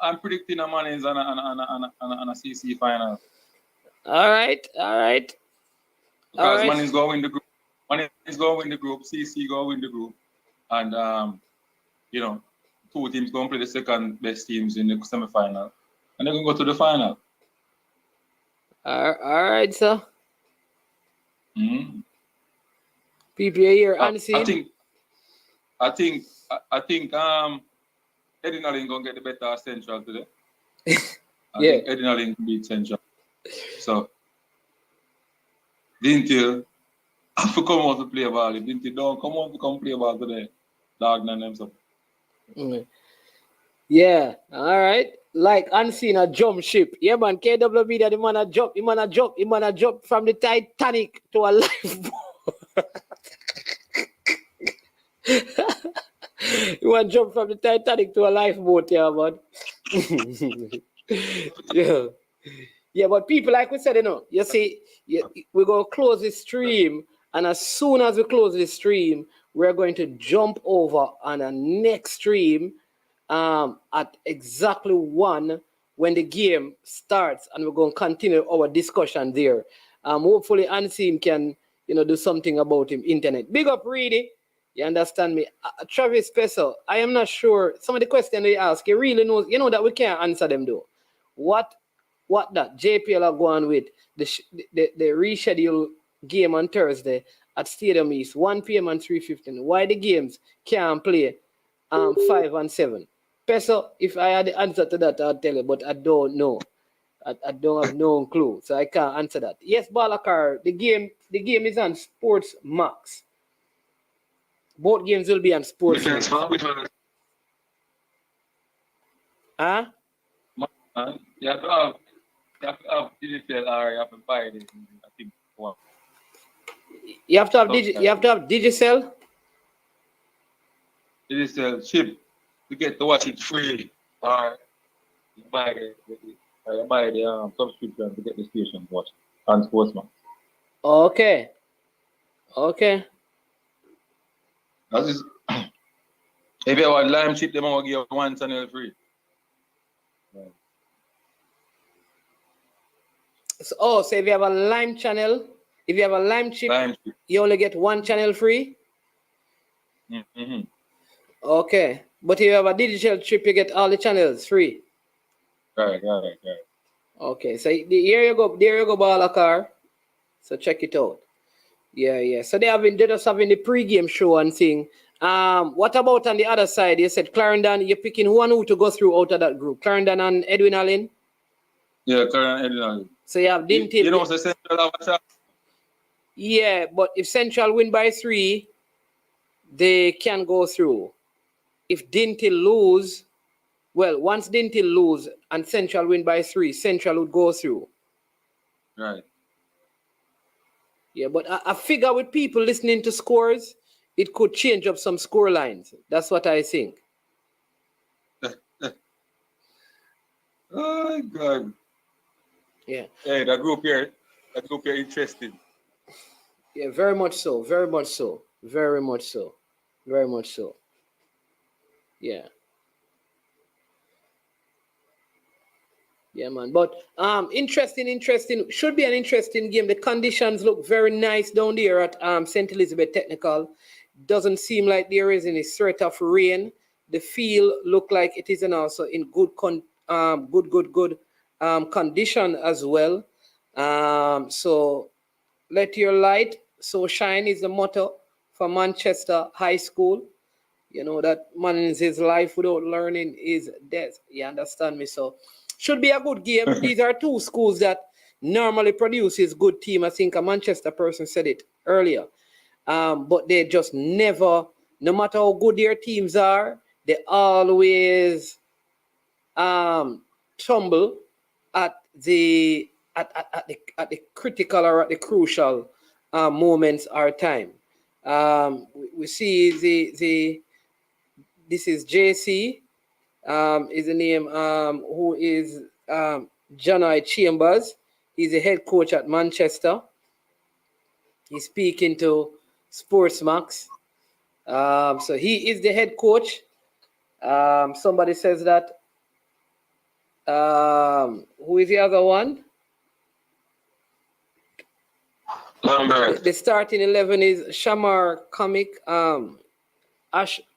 I'm predicting a Mannings on a CC final. All right. Because Mannings going to win the group. Mannings going to win the group. CC going to win the group, and you know, two teams going to play the second best teams in the semi-final, and they're going to go to the final. All right, sir. Mm-hmm. People here unseen. I think Eddie Nalling gonna get the better Central today. I think Eddie Nalling beat Central. So Dintil have to come out to play ball. If Dintil don't come out to come play ball today, dog none themselves. Yeah, all right. Like unseen a jump ship. Yeah, man. KWB that the man a jump from the Titanic to a lifeboat. You want to jump from the Titanic to a lifeboat, yeah, man. Yeah, but people, like we said, you know, you see, we're going to close the stream, and as soon as we close the stream, we're going to jump over on a next stream at exactly 1 when the game starts, and we're going to continue our discussion there. Hopefully, Ansim can, do something about him internet. Big up, Reedy. You understand me? Travis Special, I am not sure. Some of the questions they ask, you really know, that we can't answer them though. What that JPL are going with the reschedule game on Thursday at Stadium East, 1 p.m. and 3:15. Why the games can't play 5 and 7? Peso, if I had the answer to that, I'd tell you, but I don't know. I don't have no clue, so I can't answer that. Yes, Balakar, the game is on Sports Max. Both games will be on sports. Which one? Huh? You have to have digital or you have to buy it. I think one. You have to have Digicel. Digital chip to get to watch it free. Or you buy the subscription to get the station to watch it on Sportsman. Okay. That is, if you have a lime chip, they will give you one channel free. So if you have a Lime channel, if you have a Lime chip, you only get one channel free? Mm-hmm. Okay. But if you have a digital chip, you get all the channels free. Right. Okay. So here you go, Balakar. So check it out. Yeah. So they're just having the pre-game show and thing. What about on the other side? You said Clarendon, you're picking who and who to go through out of that group. Clarendon and Edwin Allen? Yeah, Clarendon and Edwin Allen. So you have Dintil. You know what's the Central have a chance? Yeah, but if Central win by 3, they can go through. If Dintil lose, well, once Dintil lose and Central win by 3, Central would go through. Right. Yeah, but I figure with people listening to scores, it could change up some score lines. That's what I think. Oh, God. Yeah. Hey, that group here interesting. Yeah, very much so. Yeah. Yeah, man. But interesting. Should be an interesting game. The conditions look very nice down there at St. Elizabeth Technical. Doesn't seem like there is any threat of rain. The field look like it is also in good condition as well. So let your light so shine is the motto for Manchester High School. You know that man in his life without learning is death. You understand me? So should be a good game. These are two schools that normally produces good team. I think a Manchester person said it earlier. But they just never, no matter how good their teams are, they always tumble at the critical or at the crucial moments or time. We see this is JC, is the name, who is Janai Chambers. He's the head coach at Manchester. He's speaking to Sportsmax. So he is the head coach. Somebody says that. Who is the other one? The starting 11 is Shamar Comic,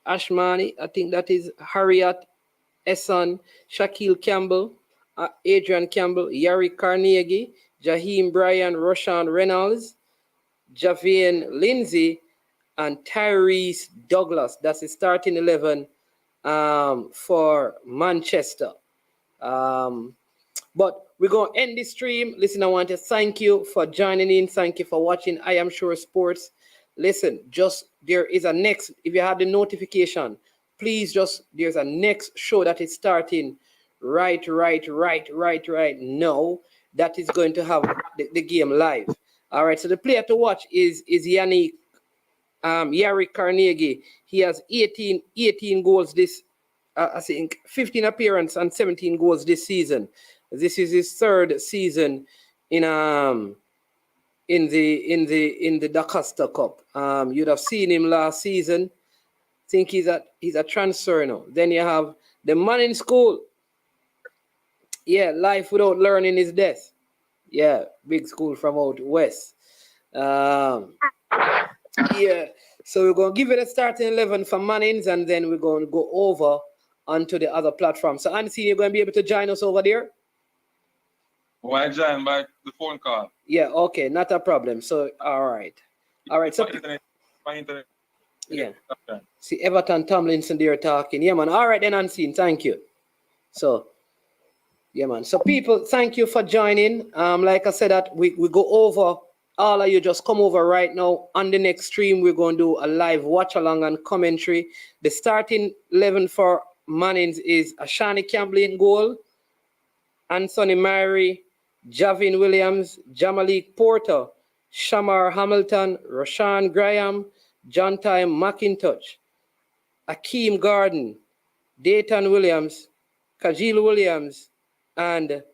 Ashmani, I think that is Harriet Esson, Shaquille Campbell, Adrian Campbell, Yari Carnegie, Jaheim Bryan, Roshan Reynolds, Javian Lindsay, and Tyrese Douglas. That's the starting 11 for Manchester. But we're going to end this stream. Listen, I want to thank you for joining in. Thank you for watching I Am Sure Sports. Listen, there is a next, if you have the notification, please there's a next show that is starting right now that is going to have the game live. All right, so the player to watch is Yannick Yari Carnegie. He has 18 goals this, I think 15 appearances and 17 goals this season. This is his third season in the DaCosta Cup. You'd have seen him last season. I think he's a transfer now. Then you have the man in school. Yeah, life without learning is death. Yeah, big school from out west. Yeah, so we're going to give it a starting 11 for Mannings, and then we're going to go over onto the other platform. So, Anthony, you're going to be able to join us over there? Why join by the phone call? Yeah, okay, not a problem. So, all right. So, my internet. Yeah. Okay. See, Everton Tomlinson there talking. Yeah, man. All right, then, Unseen. Thank you. So, yeah, man. So, people, thank you for joining. Like I said, that we go over all of you just come over right now. On the next stream, we're going to do a live watch along and commentary. The starting 11 for Mannings is Ashani Campbell in goal, Anthony Murray, Javin Williams, Jamalik Porter, Shamar Hamilton, Rashawn Graham, John Time McIntosh, Akeem Garden, Dayton Williams, Kajil Williams, and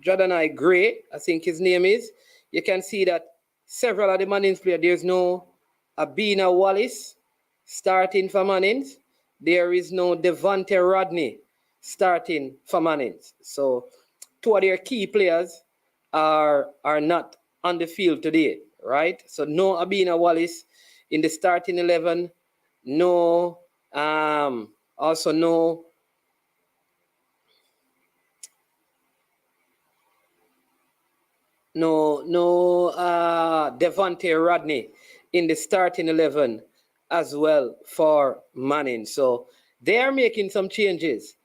Jordanai Gray, I think his name is. You can see that several of the Mannings players, there's no Abina Wallace starting for Mannings. There is no Devontae Rodney starting for Mannings. So two of their key players are not on the field today, right? So no Abina Wallace in the starting 11. No, also no Devontae Rodney in the starting 11 as well for Manning. So they are making some changes.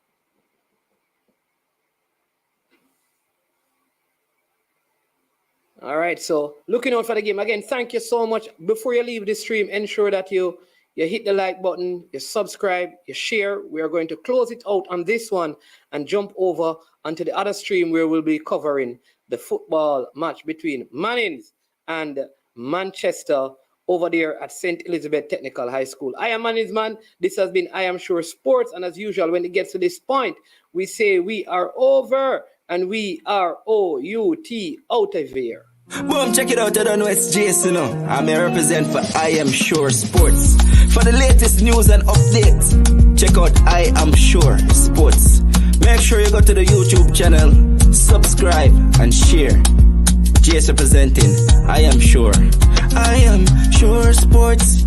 All right, so looking out for the game. Again, thank you so much. Before you leave the stream, ensure that you hit the like button, you subscribe, you share. We are going to close it out on this one and jump over onto the other stream where we'll be covering the football match between Mannings and Manchester over there at St. Elizabeth Technical High School. I am Mannings Man. This has been I Am Sure Sports. And as usual, when it gets to this point, we say we are over and we are O-U-T out of here. Boom, check it out. I don't know it's Jason. I'm a represent for I Am Sure Sports. For the latest news and updates, check out I Am Sure Sports. Make sure you go to the YouTube channel, subscribe and share. Jason representing I Am Sure. I Am Sure Sports.